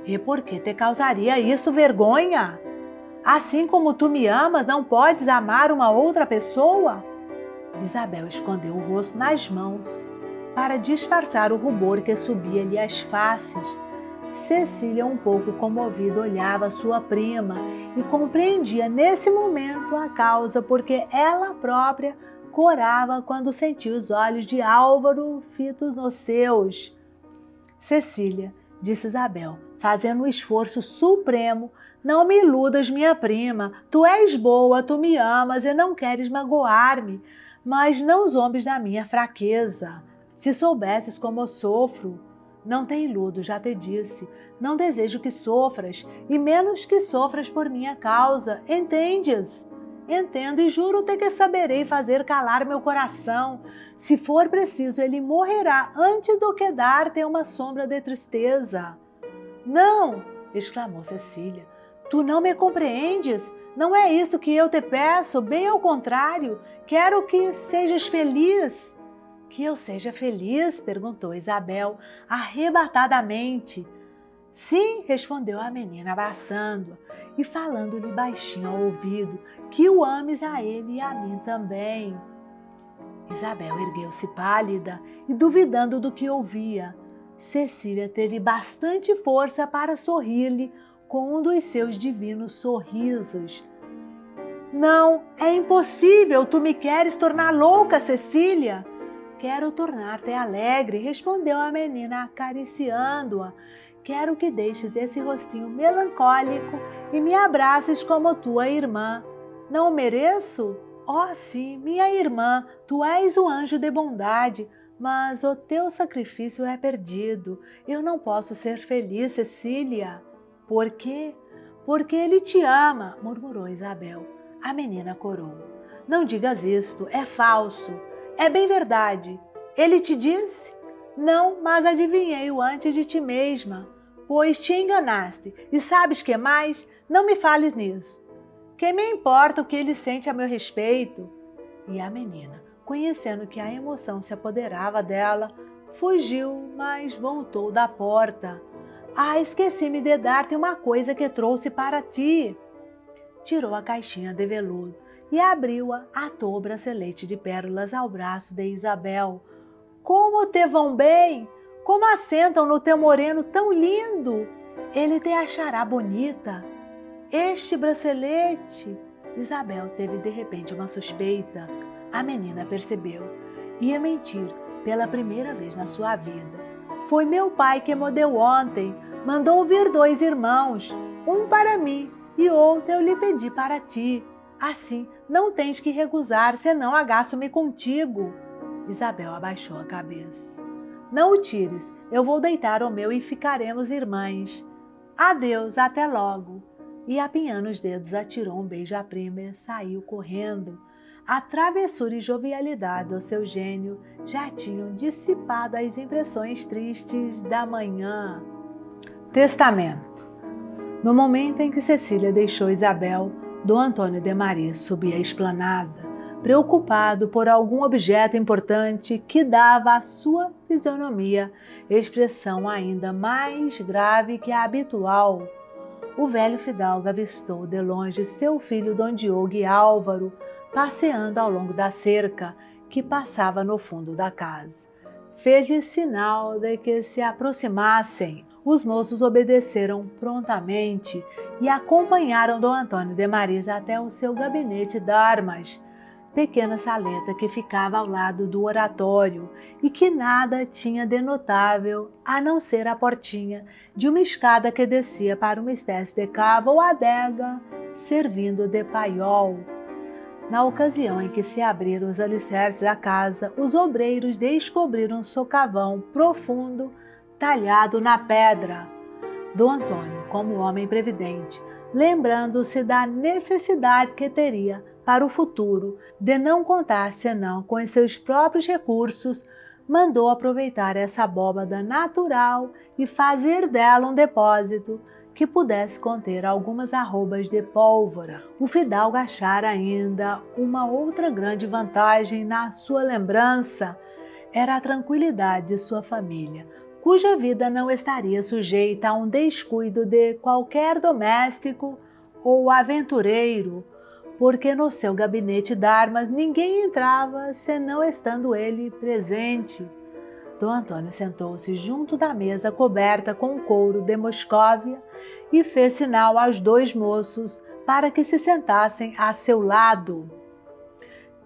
E por que te causaria isso vergonha? Assim como tu me amas, não podes amar uma outra pessoa? Isabel escondeu o rosto nas mãos para disfarçar o rubor que subia-lhe às faces. Cecília, um pouco comovida, olhava sua prima e compreendia nesse momento a causa porque ela própria corava quando sentia os olhos de Álvaro fitos nos seus. Cecília disse Isabel, fazendo um esforço supremo. Não me iludas, minha prima. Tu és boa, tu me amas e não queres magoar-me, mas não zombes da minha fraqueza. Se soubesses como eu sofro. Não te iludo, já te disse. Não desejo que sofras, e menos que sofras por minha causa. Entendes? Entendo e juro-te que saberei fazer calar meu coração. Se for preciso, ele morrerá antes do que dar-te uma sombra de tristeza. Não! Exclamou Cecília. Tu não me compreendes? Não é isto que eu te peço, bem ao contrário. Quero que sejas feliz. Que eu seja feliz? Perguntou Isabel, arrebatadamente. Sim, respondeu a menina, abraçando-a e falando-lhe baixinho ao ouvido, que o ames a ele e a mim também. Isabel ergueu-se pálida e duvidando do que ouvia. Cecília teve bastante força para sorrir-lhe com um dos seus divinos sorrisos. Não, é impossível, tu me queres tornar louca, Cecília. Quero tornar-te alegre, respondeu a menina, acariciando-a. Quero que deixes esse rostinho melancólico e me abraces como tua irmã. Não o mereço? Oh, sim, minha irmã, tu és um anjo de bondade, mas o teu sacrifício é perdido. Eu não posso ser feliz, Cecília. Por quê? Porque ele te ama, murmurou Isabel. A menina corou. Não digas isto, é falso. É bem verdade. Ele te disse? Não, mas adivinhei-o antes de ti mesma, pois te enganaste. E sabes que mais? Não me fales nisso. Que me importa o que ele sente a meu respeito? E a menina, conhecendo que a emoção se apoderava dela, fugiu, mas voltou da porta. Ah, esqueci-me de dar-te uma coisa que trouxe para ti. Tirou a caixinha de veludo e abriu-a, atou o bracelete de pérolas ao braço de Isabel. Como te vão bem! Como assentam no teu moreno tão lindo! Ele te achará bonita. Este bracelete... Isabel teve de repente uma suspeita. A menina percebeu. Ia mentir pela primeira vez na sua vida. Foi meu pai que me deu ontem. Mandou vir 2 irmãos, um para mim e outro eu lhe pedi para ti. Assim, não tens que recusar, senão agasto-me contigo. Isabel abaixou a cabeça. Não o tires, eu vou deitar o meu e ficaremos irmãs. Adeus, até logo. E apinhando os dedos, atirou um beijo à prima e saiu correndo. A travessura e jovialidade do seu gênio já tinham dissipado as impressões tristes da manhã. Testamento. No momento em que Cecília deixou Isabel, Dom Antônio de Maria subia a esplanada, preocupado por algum objeto importante que dava à sua fisionomia expressão ainda mais grave que a habitual. O velho fidalgo avistou de longe seu filho Dom Diogo e Álvaro passeando ao longo da cerca que passava no fundo da casa. Fez-lhe sinal de que se aproximassem. Os moços obedeceram prontamente e acompanharam Dom Antônio de Maria até o seu gabinete de armas, pequena saleta que ficava ao lado do oratório e que nada tinha de notável a não ser a portinha de uma escada que descia para uma espécie de cava ou adega servindo de paiol. Na ocasião em que se abriram os alicerces da casa, os obreiros descobriram um socavão profundo talhado na pedra. Dom Antônio, como homem previdente, lembrando-se da necessidade que teria para o futuro de não contar senão com os seus próprios recursos, mandou aproveitar essa abóbada natural e fazer dela um depósito que pudesse conter algumas arrobas de pólvora. O fidalgo achara ainda uma outra grande vantagem na sua lembrança, era a tranquilidade de sua família, cuja vida não estaria sujeita a um descuido de qualquer doméstico ou aventureiro, porque no seu gabinete de armas ninguém entrava senão estando ele presente. Dom Antônio sentou-se junto da mesa coberta com couro de Moscóvia e fez sinal aos 2 moços para que se sentassem a seu lado.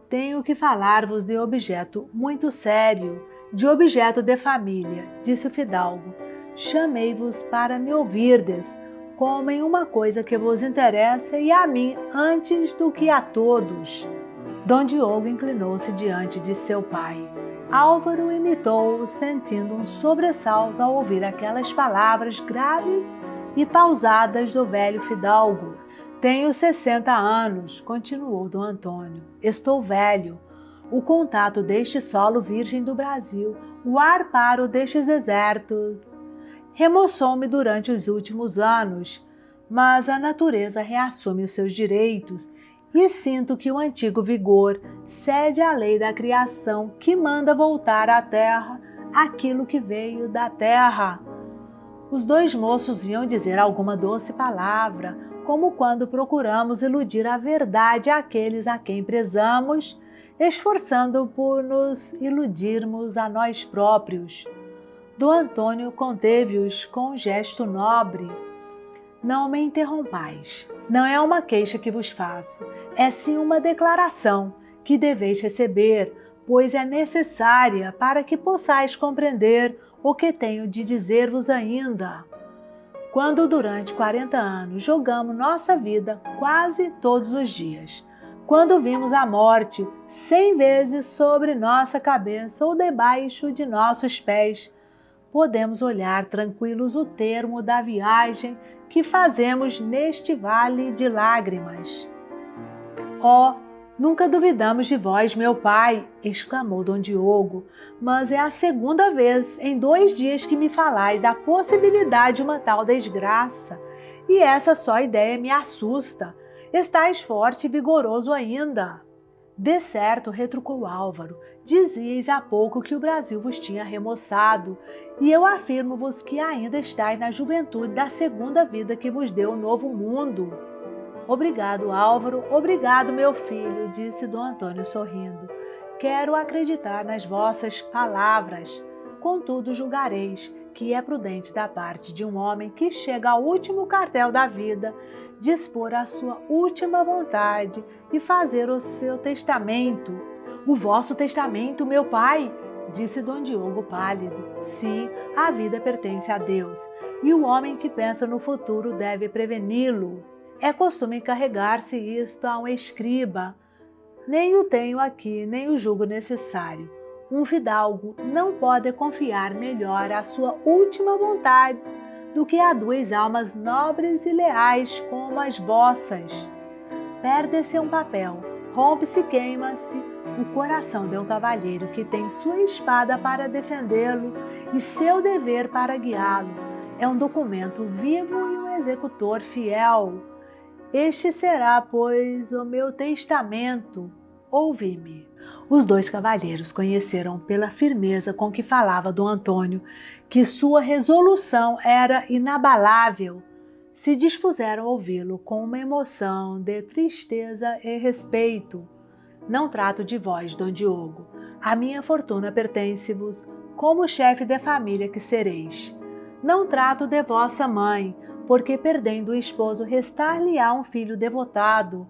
Tenho que falar-vos de objeto muito sério, de objeto de família, disse o fidalgo, chamei-vos para me ouvirdes, como em uma coisa que vos interessa e a mim antes do que a todos. Dom Diogo inclinou-se diante de seu pai. Álvaro imitou-o, sentindo um sobressalto ao ouvir aquelas palavras graves e pausadas do velho fidalgo. Tenho 60 anos, continuou Dom Antônio. Estou velho. O contato deste solo virgem do Brasil, o ar paro destes desertos, remoçou-me durante os últimos anos, mas a natureza reassume os seus direitos e sinto que o antigo vigor cede à lei da criação que manda voltar à terra aquilo que veio da terra. Os dois moços iam dizer alguma doce palavra, como quando procuramos iludir a verdade àqueles a quem prezamos, esforçando por nos iludirmos a nós próprios. Dom Antônio conteve-os com um gesto nobre. Não me interrompais. Não é uma queixa que vos faço, é sim uma declaração que deveis receber, pois é necessária para que possais compreender o que tenho de dizer-vos ainda. Quando durante 40 anos jogamos nossa vida quase todos os dias, quando vimos a morte 100 vezes sobre nossa cabeça ou debaixo de nossos pés, podemos olhar tranquilos o termo da viagem que fazemos neste vale de lágrimas. Oh, nunca duvidamos de vós, meu pai, exclamou Dom Diogo, mas é a segunda vez em 2 dias que me falais da possibilidade de uma tal desgraça, e essa só ideia me assusta. Estais forte e vigoroso ainda. De certo, retrucou Álvaro, dizíeis há pouco que o Brasil vos tinha remoçado, e eu afirmo-vos que ainda estáis na juventude da segunda vida que vos deu o novo mundo. Obrigado, Álvaro, obrigado, meu filho, disse Dom Antônio sorrindo. Quero acreditar nas vossas palavras. Contudo, julgareis que é prudente da parte de um homem que chega ao último cartel da vida dispor a sua última vontade e fazer o seu testamento. O vosso testamento, meu pai, disse Dom Diogo pálido. Sim, a vida pertence a Deus, e o homem que pensa no futuro deve preveni-lo. É costume encarregar-se isto a um escriba. Nem o tenho aqui, nem o julgo necessário. Um fidalgo não pode confiar melhor a sua última vontade do que a 2 almas nobres e leais como as vossas. Perde-se um papel, rompe-se e queima-se o coração de um cavalheiro que tem sua espada para defendê-lo e seu dever para guiá-lo. É um documento vivo e um executor fiel. Este será, pois, o meu testamento. Ouvi-me. Os 2 cavalheiros conheceram pela firmeza com que falava Dom Antônio que sua resolução era inabalável. Se dispuseram a ouvi-lo com uma emoção de tristeza e respeito. Não trato de vós, Dom Diogo. A minha fortuna pertence-vos como chefe de família que sereis. Não trato de vossa mãe, porque perdendo o esposo restar-lhe-á um filho devotado.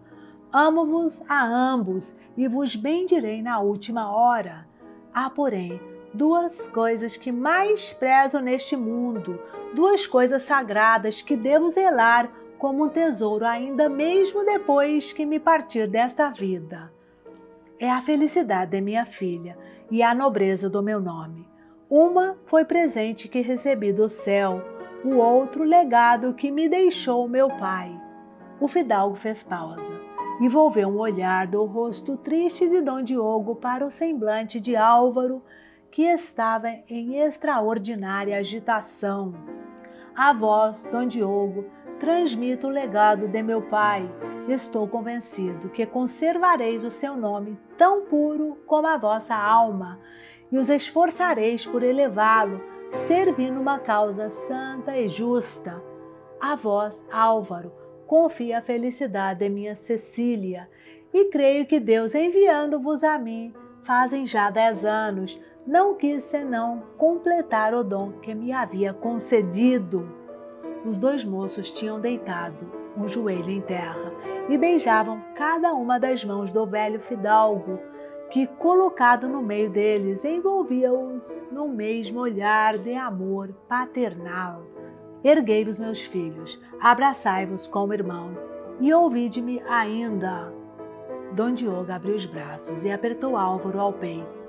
Amo-vos a ambos e vos bendirei na última hora. Há, porém, 2 coisas que mais prezo neste mundo, 2 coisas sagradas que devo zelar como um tesouro ainda mesmo depois que me partir desta vida. É a felicidade de minha filha e a nobreza do meu nome. Uma foi presente que recebi do céu, o outro legado que me deixou meu pai. O fidalgo fez pausa e volveu um olhar do rosto triste de Dom Diogo para o semblante de Álvaro, que estava em extraordinária agitação. A vós, Dom Diogo, transmito o legado de meu pai. Estou convencido que conservareis o seu nome tão puro como a vossa alma e os esforçareis por elevá-lo, servindo uma causa santa e justa. A vós, Álvaro, confio a felicidade de minha Cecília e creio que Deus, enviando-vos a mim, fazem já 10 anos, não quis senão completar o dom que me havia concedido. Os 2 moços tinham deitado um joelho em terra e beijavam cada uma das mãos do velho fidalgo, que, colocado no meio deles, envolvia-os num mesmo olhar de amor paternal. Erguei-vos, meus filhos, abraçai-vos como irmãos, e ouvide-me ainda. Dom Diogo abriu os braços e apertou Álvaro ao peito.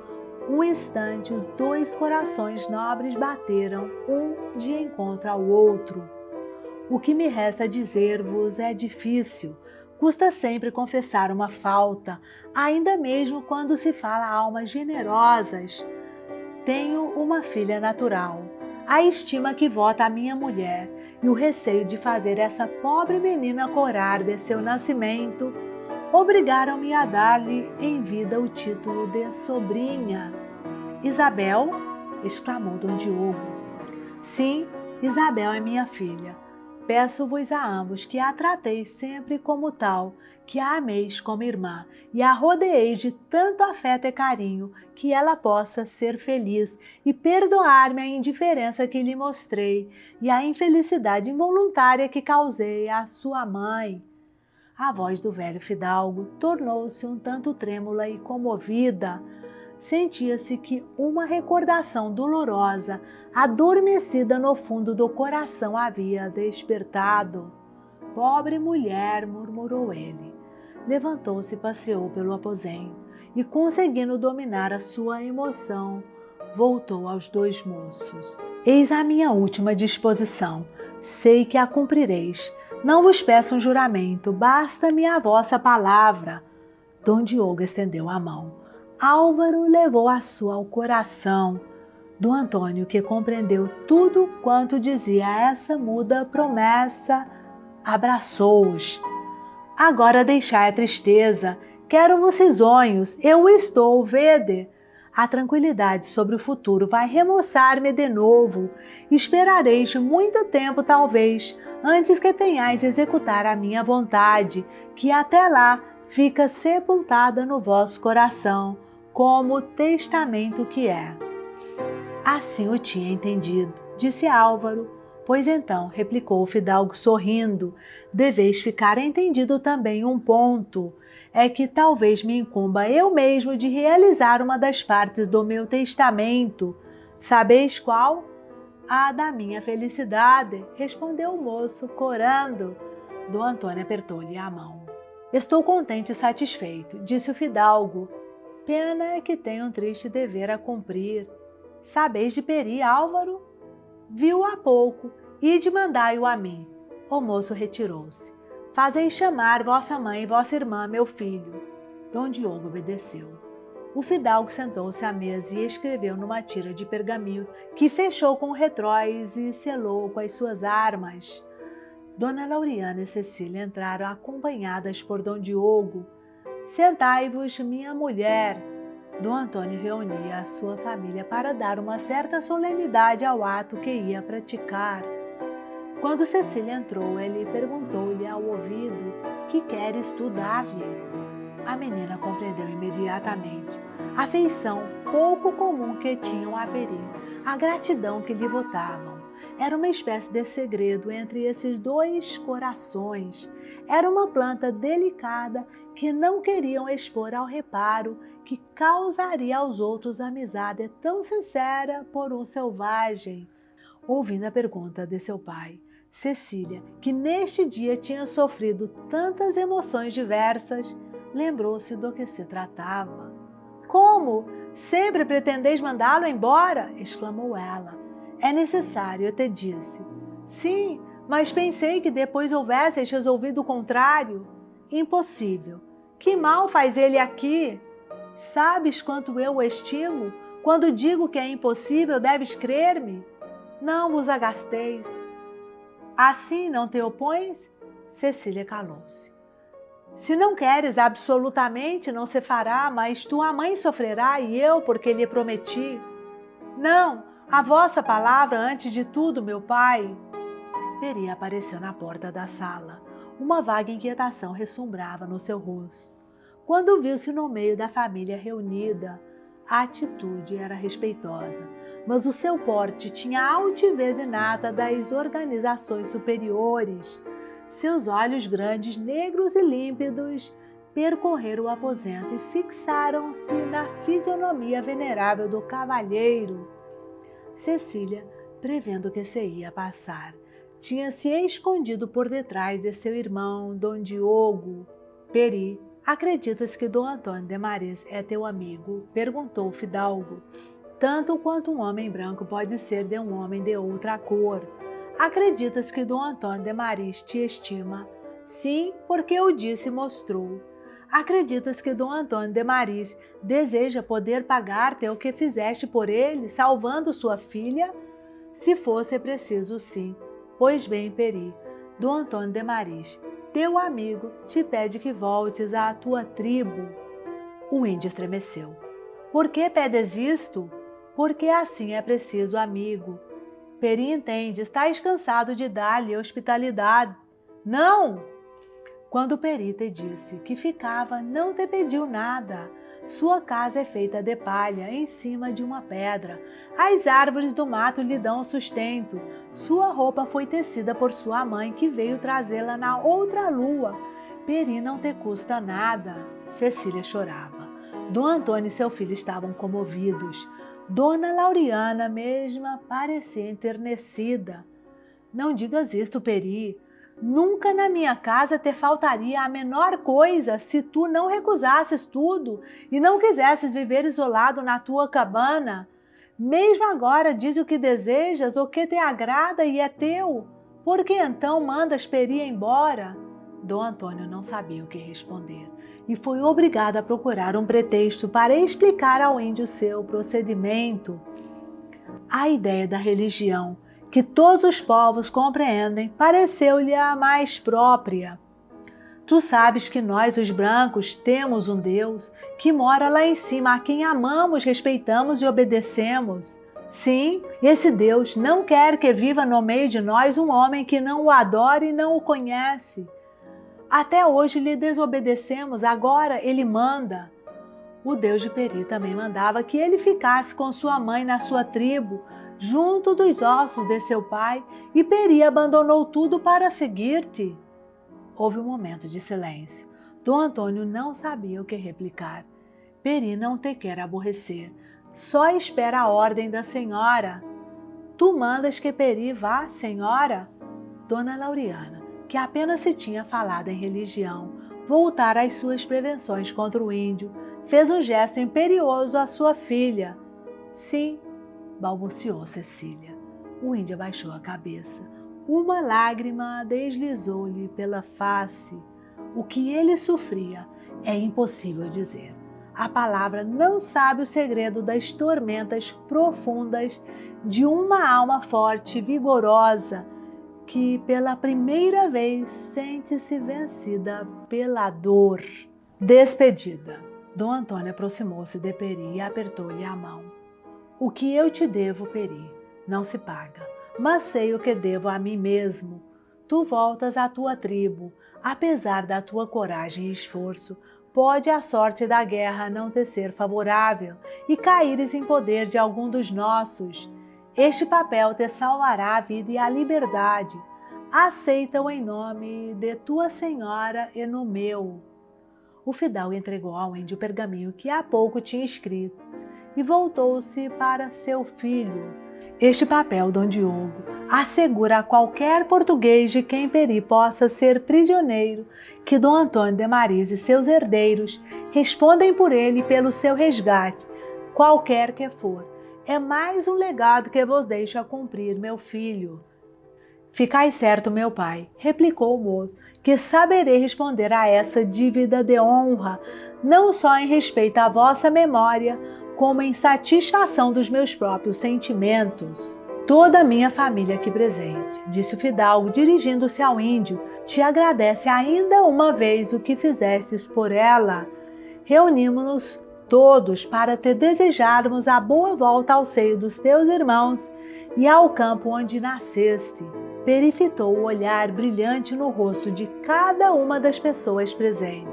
Um instante, os dois corações nobres bateram um de encontro ao outro. O que me resta dizer-vos é difícil. Custa sempre confessar uma falta, ainda mesmo quando se fala almas generosas. Tenho uma filha natural. A estima que vota a minha mulher e o receio de fazer essa pobre menina corar de seu nascimento obrigaram-me a dar-lhe em vida o título de sobrinha. Isabel? Exclamou Dom Diogo. Sim, Isabel é minha filha. Peço-vos a ambos que a trateis sempre como tal, que a ameis como irmã e a rodeeis de tanto afeto e carinho que ela possa ser feliz e perdoar-me a indiferença que lhe mostrei e a infelicidade involuntária que causei à sua mãe. A voz do velho fidalgo tornou-se um tanto trêmula e comovida. Sentia-se que uma recordação dolorosa, adormecida no fundo do coração, havia despertado. Pobre mulher, murmurou ele. Levantou-se e passeou pelo aposento e, conseguindo dominar a sua emoção, voltou aos dois moços. Eis a minha última disposição. Sei que a cumprireis. Não vos peço um juramento, basta-me a vossa palavra. Dom Diogo estendeu a mão. Álvaro levou a sua ao coração. Dom Antônio, que compreendeu tudo quanto dizia essa muda promessa, abraçou-os. Agora deixai a tristeza, quero-vos risonhos, eu estou, vede. A tranquilidade sobre o futuro vai remoçar-me de novo. Esperareis muito tempo, talvez, antes que tenhais de executar a minha vontade, que até lá fica sepultada no vosso coração, como testamento que é. Assim o tinha entendido, disse Álvaro. Pois então, replicou o fidalgo sorrindo, deveis ficar entendido também um ponto, é que talvez me incumba eu mesmo de realizar uma das partes do meu testamento. Sabeis qual? A da minha felicidade, respondeu o moço, corando. Dom Antônio apertou-lhe a mão. Estou contente e satisfeito, disse o fidalgo. Pena é que tenho um triste dever a cumprir. Sabeis de Peri, Álvaro? Viu há pouco, ide mandai-o a mim. O moço retirou-se. Fazei chamar vossa mãe e vossa irmã, meu filho. Dom Diogo obedeceu. O fidalgo sentou-se à mesa e escreveu numa tira de pergaminho, que fechou com retróis e selou com as suas armas. Dona Lauriana e Cecília entraram acompanhadas por Dom Diogo. Sentai-vos, minha mulher. Dom Antônio reunia a sua família para dar uma certa solenidade ao ato que ia praticar. Quando Cecília entrou, ele perguntou-lhe ao ouvido que quer estudar-lhe. A menina compreendeu imediatamente a afeição pouco comum que tinham a Peri, a gratidão que lhe votavam. Era uma espécie de segredo entre esses dois corações. Era uma planta delicada que não queriam expor ao reparo que causaria aos outros amizade tão sincera por um selvagem. Ouvindo a pergunta de seu pai, Cecília, que neste dia tinha sofrido tantas emoções diversas, lembrou-se do que se tratava. Como? Sempre pretendeis mandá-lo embora? Exclamou ela. É necessário, eu te disse. Sim, mas pensei que depois houvesseis resolvido o contrário. Impossível. Que mal faz ele aqui? Sabes quanto eu o estimo? Quando digo que é impossível, deves crer-me? Não vos agasteis. Assim não te opões? Cecília calou-se. Se não queres absolutamente, não se fará, mas tua mãe sofrerá e eu, porque lhe prometi. Não, a vossa palavra antes de tudo, meu pai. Peri apareceu na porta da sala. Uma vaga inquietação ressumbrava no seu rosto. Quando viu-se no meio da família reunida, a atitude era respeitosa, mas o seu porte tinha a altivez inata das organizações superiores. Seus olhos grandes, negros e límpidos, percorreram o aposento e fixaram-se na fisionomia venerável do cavalheiro. Cecília, prevendo que se ia passar, tinha se escondido por detrás de seu irmão, Dom Diogo. Peri, acreditas que Dom Antônio de Maris é teu amigo? Perguntou o fidalgo. Tanto quanto um homem branco pode ser de um homem de outra cor. Acreditas que Dom Antônio de Maris te estima? Sim, porque o disse e mostrou. Acreditas que Dom Antônio de Maris deseja poder pagar-te o que fizeste por ele, salvando sua filha? Se fosse preciso, sim. Pois bem, Peri, Dom Antônio de Maris, teu amigo, te pede que voltes à tua tribo. O índio estremeceu. Por que pedes isto? Porque assim é preciso, amigo. Peri entende, estás cansado de dar-lhe hospitalidade. Não! Quando Peri te disse que ficava, não te pediu nada. Sua casa é feita de palha em cima de uma pedra. As árvores do mato lhe dão sustento. Sua roupa foi tecida por sua mãe, que veio trazê-la na outra lua. Peri não te custa nada. Cecília chorava. Dom Antônio e seu filho estavam comovidos. Dona Lauriana mesma parecia enternecida. Não digas isto, Peri. Nunca na minha casa te faltaria a menor coisa se tu não recusasses tudo e não quisesses viver isolado na tua cabana. Mesmo agora diz o que desejas, o que te agrada e é teu. Por que então mandas Peri embora? Dom Antônio não sabia o que responder e foi obrigado a procurar um pretexto para explicar ao índio seu procedimento. A ideia da religião, que todos os povos compreendem, pareceu-lhe a mais própria. Tu sabes que nós, os brancos, temos um Deus que mora lá em cima, a quem amamos, respeitamos e obedecemos. Sim, esse Deus não quer que viva no meio de nós um homem que não o adore e não o conhece. Até hoje lhe desobedecemos, agora ele manda. O Deus de Peri também mandava que ele ficasse com sua mãe na sua tribo, junto dos ossos de seu pai, e Peri abandonou tudo para seguir-te. Houve um momento de silêncio. Dom Antônio não sabia o que replicar. Peri não te quer aborrecer, só espera a ordem da senhora. Tu mandas que Peri vá, senhora? Dona Lauriana, que apenas se tinha falado em religião, voltara às suas prevenções contra o índio, fez um gesto imperioso à sua filha. Sim, balbuciou Cecília. O índio abaixou a cabeça. Uma lágrima deslizou-lhe pela face. O que ele sofria é impossível dizer. A palavra não sabe o segredo das tormentas profundas de uma alma forte e vigorosa que, pela primeira vez, sente-se vencida pela dor. Despedida. Dom Antônio aproximou-se de Peri e apertou-lhe a mão. O que eu te devo, Peri, não se paga, mas sei o que devo a mim mesmo. Tu voltas à tua tribo. Apesar da tua coragem e esforço, pode a sorte da guerra não te ser favorável e caíres em poder de algum dos nossos. Este papel te salvará a vida e a liberdade. Aceita-o em nome de tua senhora e no meu. O fidalgo entregou ao índio o pergaminho que há pouco tinha escrito e voltou-se para seu filho. Este papel, Dom Diogo, assegura a qualquer português de quem Peri possa ser prisioneiro que Dom Antônio de Maris e seus herdeiros respondem por ele e pelo seu resgate, qualquer que for. É mais um legado que vos deixo a cumprir, meu filho. Ficai certo, meu pai, replicou o moço, que saberei responder a essa dívida de honra, não só em respeito à vossa memória, como em satisfação dos meus próprios sentimentos. Toda a minha família aqui presente, disse o fidalgo, dirigindo-se ao índio, te agradece ainda uma vez o que fizestes por ela. Reunimos-nos todos para te desejarmos a boa volta ao seio dos teus irmãos e ao campo onde nasceste. Peri fitou o olhar brilhante no rosto de cada uma das pessoas presentes,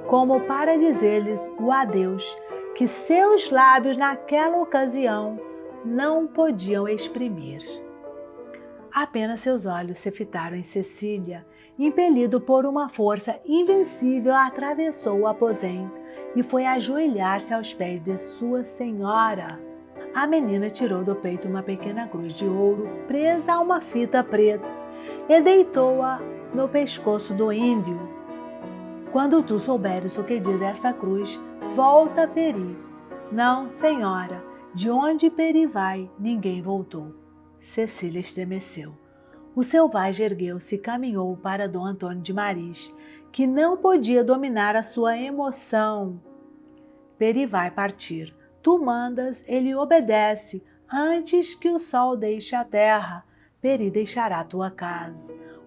como para dizer-lhes o adeus que seus lábios naquela ocasião não podiam exprimir. Apenas seus olhos se fitaram em Cecília impelido por uma força invencível, atravessou o aposento e foi ajoelhar-se aos pés de sua senhora. A menina tirou do peito uma pequena cruz de ouro presa a uma fita preta e deitou-a no pescoço do índio. Quando tu souberes o que diz esta cruz, volta a Peri. Não, senhora, de onde Peri vai, ninguém voltou. Cecília estremeceu. O selvagem ergueu-se e caminhou para Dom Antônio de Maris, que não podia dominar a sua emoção. Peri vai partir. Tu mandas, ele obedece. Antes que o sol deixe a terra, Peri deixará tua casa.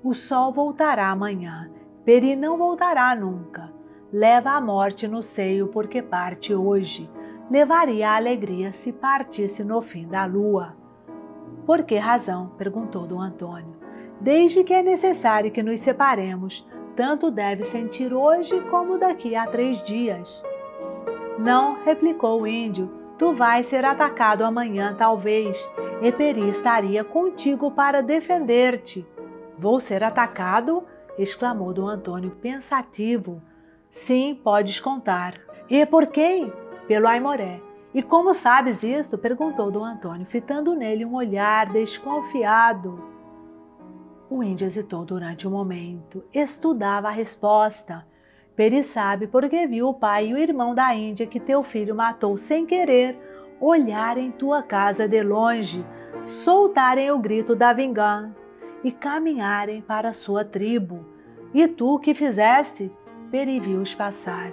O sol voltará amanhã. Peri não voltará nunca. Leva a morte no seio porque parte hoje. Levaria a alegria se partisse no fim da lua. Por que razão? Perguntou Dom Antônio. Desde que é necessário que nos separemos, tanto deve sentir hoje como daqui a 3 dias. Não, replicou o índio, tu vais ser atacado amanhã talvez, e Peri estaria contigo para defender-te. Vou ser atacado? Exclamou Dom Antônio pensativo. Sim, podes contar. E por quem? Pelo Aimoré. E como sabes isto? Perguntou Dom Antônio, fitando nele um olhar desconfiado. O índio hesitou durante um momento, estudava a resposta. Peri sabe porque viu o pai e o irmão da Índia que teu filho matou sem querer, olhar em tua casa de longe, soltarem o grito da vingança e caminharem para sua tribo. E tu, que fizeste? Peri viu-os passar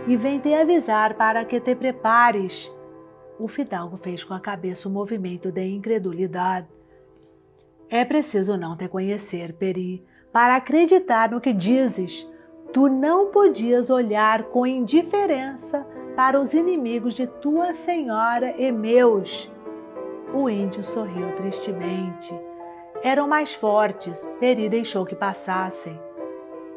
e vem te avisar para que te prepares. O fidalgo fez com a cabeça um movimento de incredulidade. É preciso não te conhecer, Peri, para acreditar no que dizes. Tu não podias olhar com indiferença para os inimigos de tua senhora e meus. O índio sorriu tristemente. Eram mais fortes, Peri deixou que passassem.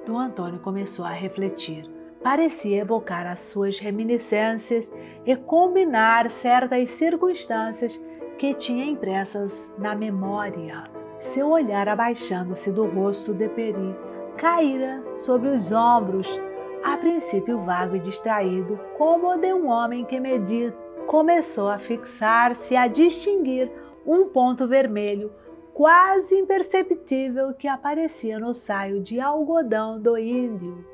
Dom Antônio começou a refletir. Parecia evocar as suas reminiscências e combinar certas circunstâncias que tinha impressas na memória. Seu olhar, abaixando-se do rosto de Peri, caíra sobre os ombros, a princípio vago e distraído, como o de um homem que medita. Começou a fixar-se, a distinguir um ponto vermelho, quase imperceptível, que aparecia no saio de algodão do índio.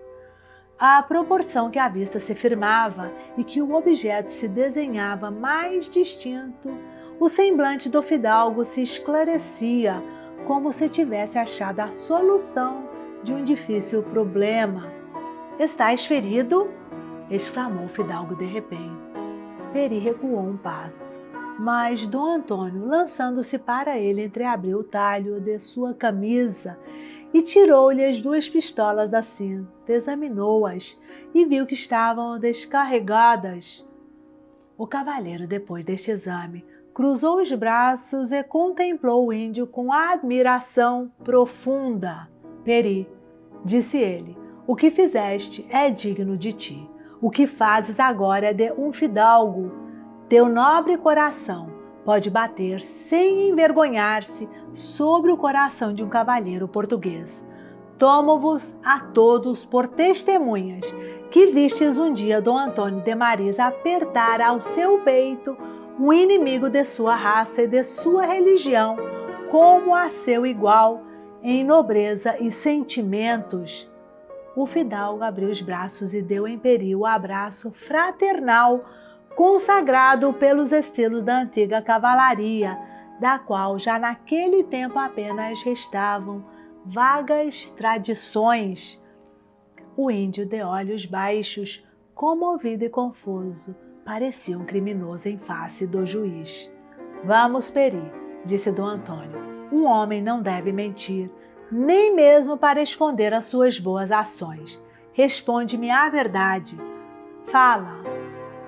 À proporção que a vista se firmava e que o objeto se desenhava mais distinto, o semblante do fidalgo se esclarecia, como se tivesse achado a solução de um difícil problema. Estás ferido? Exclamou o fidalgo de repente. Peri recuou um passo, mas Dom Antônio, lançando-se para ele, entreabriu o talho de sua camisa e tirou-lhe as 2 pistolas da cinta, examinou-as e viu que estavam descarregadas. O cavalheiro, depois deste exame, cruzou os braços e contemplou o índio com admiração profunda. Peri, disse ele, o que fizeste é digno de ti. O que fazes agora é de um fidalgo. Teu nobre coração pode bater sem envergonhar-se sobre o coração de um cavalheiro português. Tomo-vos a todos por testemunhas que vistes um dia Dom Antônio de Maris apertar ao seu peito um inimigo de sua raça e de sua religião, como a seu igual em nobreza e sentimentos. O fidalgo abriu os braços e deu em Peri o abraço fraternal, consagrado pelos estilos da antiga cavalaria, da qual já naquele tempo apenas restavam vagas tradições. O índio, de olhos baixos, comovido e confuso, parecia um criminoso em face do juiz. Vamos, Peri, disse Dom Antônio. Um homem não deve mentir, nem mesmo para esconder as suas boas ações. Responde-me a verdade. Fala.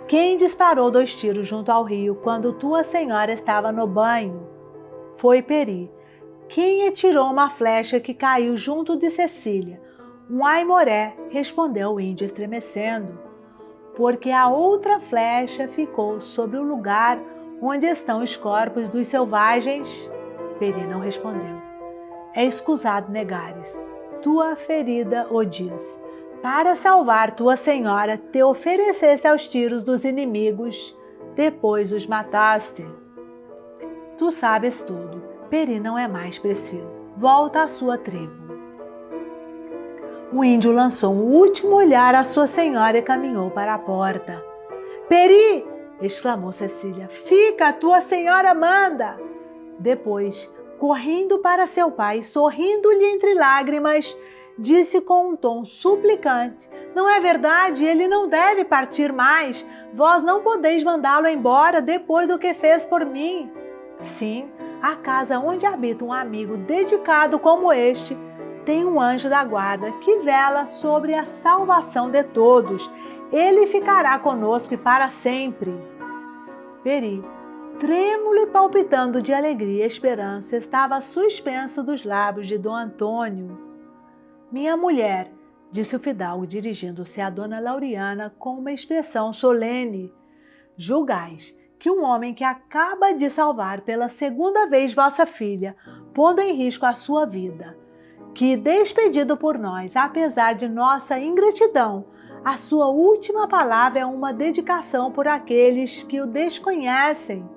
Quem disparou 2 tiros junto ao rio quando tua senhora estava no banho? Foi Peri. Quem atirou uma flecha que caiu junto de Cecília? Um aimoré, respondeu o índio estremecendo. Porque a outra flecha ficou sobre o lugar onde estão os corpos dos selvagens? Peri não respondeu. É escusado negares. tua ferida o diz. Para salvar tua senhora, te ofereceste aos tiros dos inimigos, depois os mataste. Tu sabes tudo, Peri não é mais preciso. Volta à sua tribo. O índio lançou um último olhar à sua senhora e caminhou para a porta. Peri! Exclamou Cecília. Fica, tua senhora manda! Depois, correndo para seu pai, sorrindo-lhe entre lágrimas, disse com um tom suplicante: Não é verdade? Ele não deve partir mais. Vós não podeis mandá-lo embora depois do que fez por mim. Sim, a casa onde habita um amigo dedicado como este tem um anjo da guarda que vela sobre a salvação de todos. Ele ficará conosco e para sempre. Peri, trêmulo e palpitando de alegria e esperança, estava suspenso dos lábios de Dom Antônio. Minha mulher, disse o fidalgo dirigindo-se a Dona Lauriana com uma expressão solene, julgais que um homem que acaba de salvar pela segunda vez vossa filha, pondo em risco a sua vida, que, despedido por nós, apesar de nossa ingratidão, a sua última palavra é uma dedicação por aqueles que o desconhecem.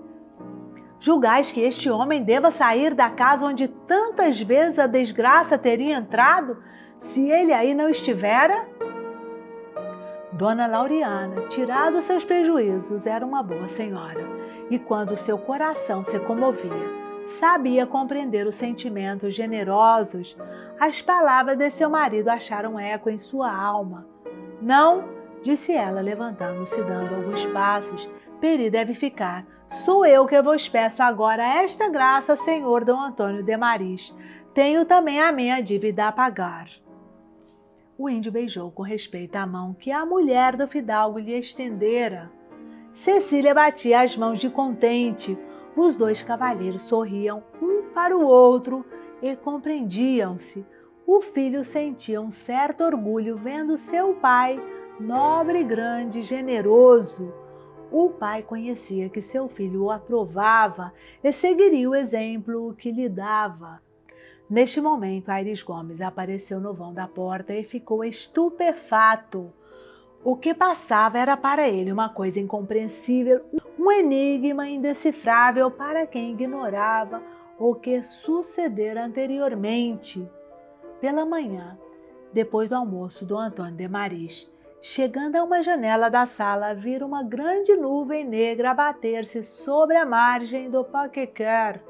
Julgais que este homem deva sair da casa onde tantas vezes a desgraça teria entrado, se ele aí não estivera? Dona Lauriana, tirado seus prejuízos, era uma boa senhora, e quando seu coração se comovia, sabia compreender os sentimentos generosos. As palavras de seu marido acharam eco em sua alma. Não, disse ela, levantando-se e dando alguns passos. Peri deve ficar. Sou eu que vos peço agora esta graça, senhor Dom Antônio de Maris. Tenho também a minha dívida a pagar. O índio beijou com respeito a mão que a mulher do fidalgo lhe estendera. Cecília batia as mãos de contente. Os dois cavalheiros sorriam um para o outro e compreendiam-se. O filho sentia um certo orgulho vendo seu pai, nobre, grande, generoso. O pai conhecia que seu filho o aprovava e seguiria o exemplo que lhe dava. Neste momento, Aires Gomes apareceu no vão da porta e ficou estupefato. O que passava era para ele uma coisa incompreensível, um enigma indecifrável para quem ignorava o que sucedera anteriormente. Pela manhã, depois do almoço, Dom Antônio de Maris, chegando a uma janela da sala, vira uma grande nuvem negra abater-se sobre a margem do Paquequer.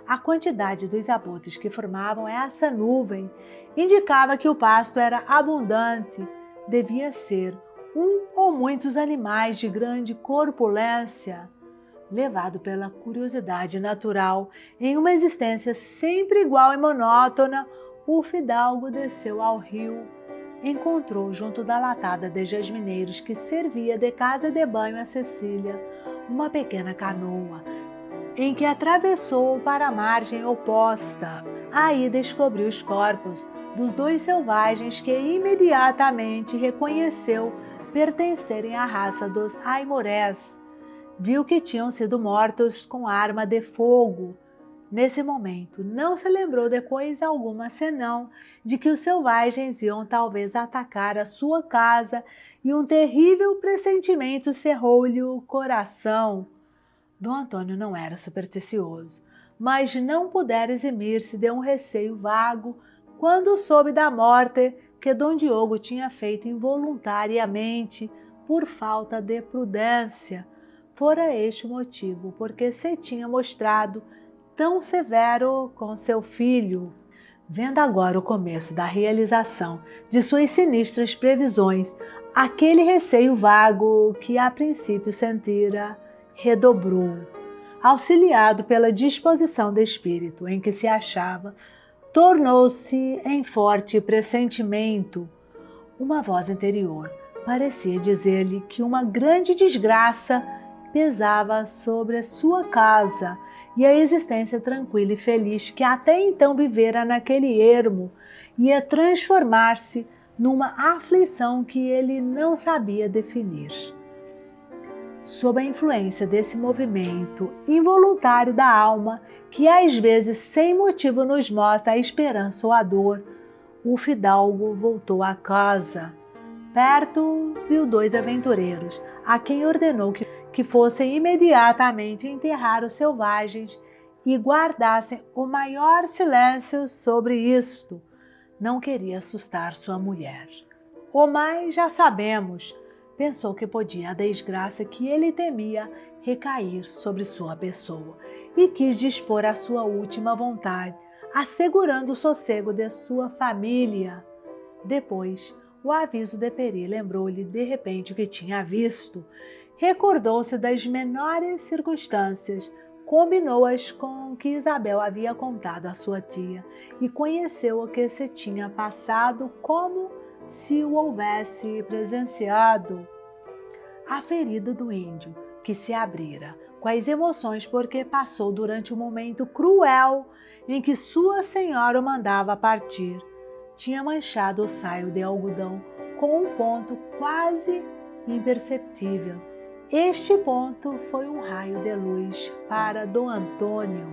A quantidade dos abutres que formavam essa nuvem indicava que o pasto era abundante. Devia ser um ou muitos animais de grande corpulência. Levado pela curiosidade natural em uma existência sempre igual e monótona, o fidalgo desceu ao rio. Encontrou junto da latada de jasmineiros que servia de casa de banho a Cecília uma pequena canoa, em que atravessou para a margem oposta. Aí descobriu os corpos dos dois selvagens que imediatamente reconheceu pertencerem à raça dos aimorés. Viu que tinham sido mortos com arma de fogo. Nesse momento, não se lembrou de coisa alguma senão de que os selvagens iam talvez atacar a sua casa, e um terrível pressentimento cerrou-lhe o coração. Dom Antônio não era supersticioso, mas não pudera eximir-se de um receio vago quando soube da morte que Dom Diogo tinha feito involuntariamente por falta de prudência. Fora este o motivo porque se tinha mostrado tão severo com seu filho. Vendo agora o começo da realização de suas sinistras previsões, aquele receio vago que a princípio sentira redobrou. Auxiliado pela disposição de espírito em que se achava, tornou-se em forte pressentimento. Uma voz interior parecia dizer-lhe que uma grande desgraça pesava sobre a sua casa, e a existência tranquila e feliz que até então vivera naquele ermo ia transformar-se numa aflição que ele não sabia definir. Sob a influência desse movimento involuntário da alma, que às vezes sem motivo nos mostra a esperança ou a dor, O fidalgo voltou à casa. Perto viu 2 aventureiros, a quem ordenou que fossem imediatamente enterrar os selvagens e guardassem o maior silêncio sobre isto. Não queria assustar sua mulher. O mais já sabemos, pensou que podia a desgraça que ele temia recair sobre sua pessoa e quis dispor a sua última vontade, assegurando o sossego de sua família. Depois, o aviso de Peri lembrou-lhe de repente o que tinha visto. Recordou-se das menores circunstâncias, combinou-as com o que Isabel havia contado à sua tia e conheceu o que se tinha passado como se o houvesse presenciado. A ferida do índio, que se abrira com as emoções porque passou durante o momento cruel em que sua senhora o mandava partir, tinha manchado o saio de algodão com um ponto quase imperceptível. Este ponto foi um raio de luz para Dom Antônio.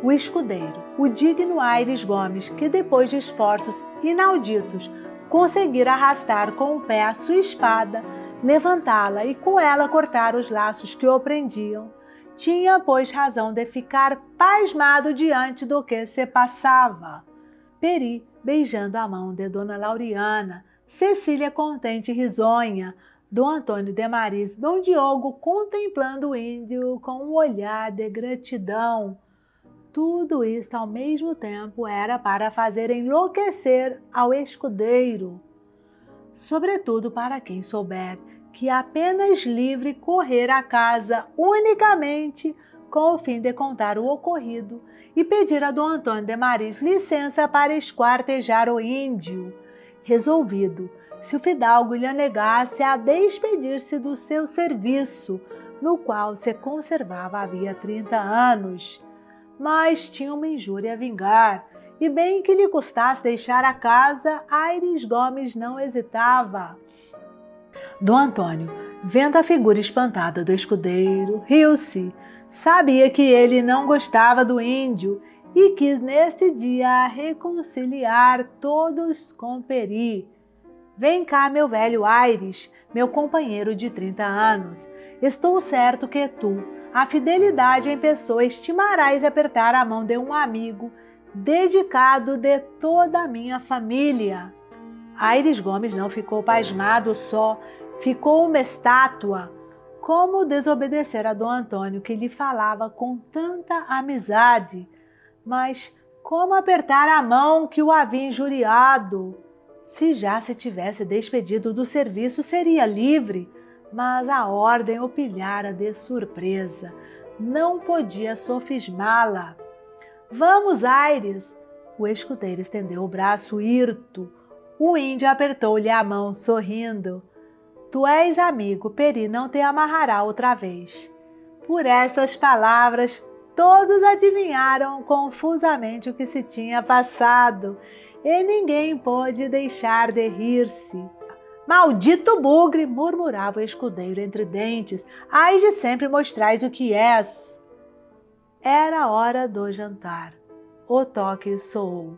O escudeiro, o digno Aires Gomes, que depois de esforços inauditos conseguira arrastar com o pé a sua espada, levantá-la e com ela cortar os laços que o prendiam, tinha, pois, razão de ficar pasmado diante do que se passava. Peri, beijando a mão de Dona Lauriana, Cecília contente e risonha, Dom Antônio de Maris, Dom Diogo contemplando o índio com um olhar de gratidão. Tudo isto ao mesmo tempo era para fazer enlouquecer ao escudeiro. Sobretudo para quem souber que apenas livre correr à casa unicamente com o fim de contar o ocorrido e pedir a Dom Antônio de Maris licença para esquartejar o índio. Resolvido, se o fidalgo lhe negasse a despedir-se do seu serviço, no qual se conservava havia 30 anos. Mas tinha uma injúria a vingar, e bem que lhe custasse deixar a casa, Aires Gomes não hesitava. Dom Antônio, vendo a figura espantada do escudeiro, riu-se. Sabia que ele não gostava do índio e quis neste dia reconciliar todos com Peri. Vem cá, meu velho Aires, meu companheiro de 30 anos. Estou certo que tu, a fidelidade em pessoa, estimarás apertar a mão de um amigo dedicado de toda a minha família. Aires Gomes não ficou pasmado só, ficou uma estátua. Como desobedecer a Dom Antônio, que lhe falava com tanta amizade? Mas como apertar a mão que o havia injuriado? Se já se tivesse despedido do serviço, seria livre, mas a ordem o pilhara de surpresa. Não podia sofismá-la. Vamos, Aires! O escudeiro estendeu o braço hirto. O índio apertou-lhe a mão, sorrindo. Tu és amigo, Peri não te amarrará outra vez. Por estas palavras, todos adivinharam confusamente o que se tinha passado, e ninguém pôde deixar de rir-se. Maldito bugre, murmurava o escudeiro entre dentes, hás de sempre mostrais o que és. Era hora do jantar. O toque soou.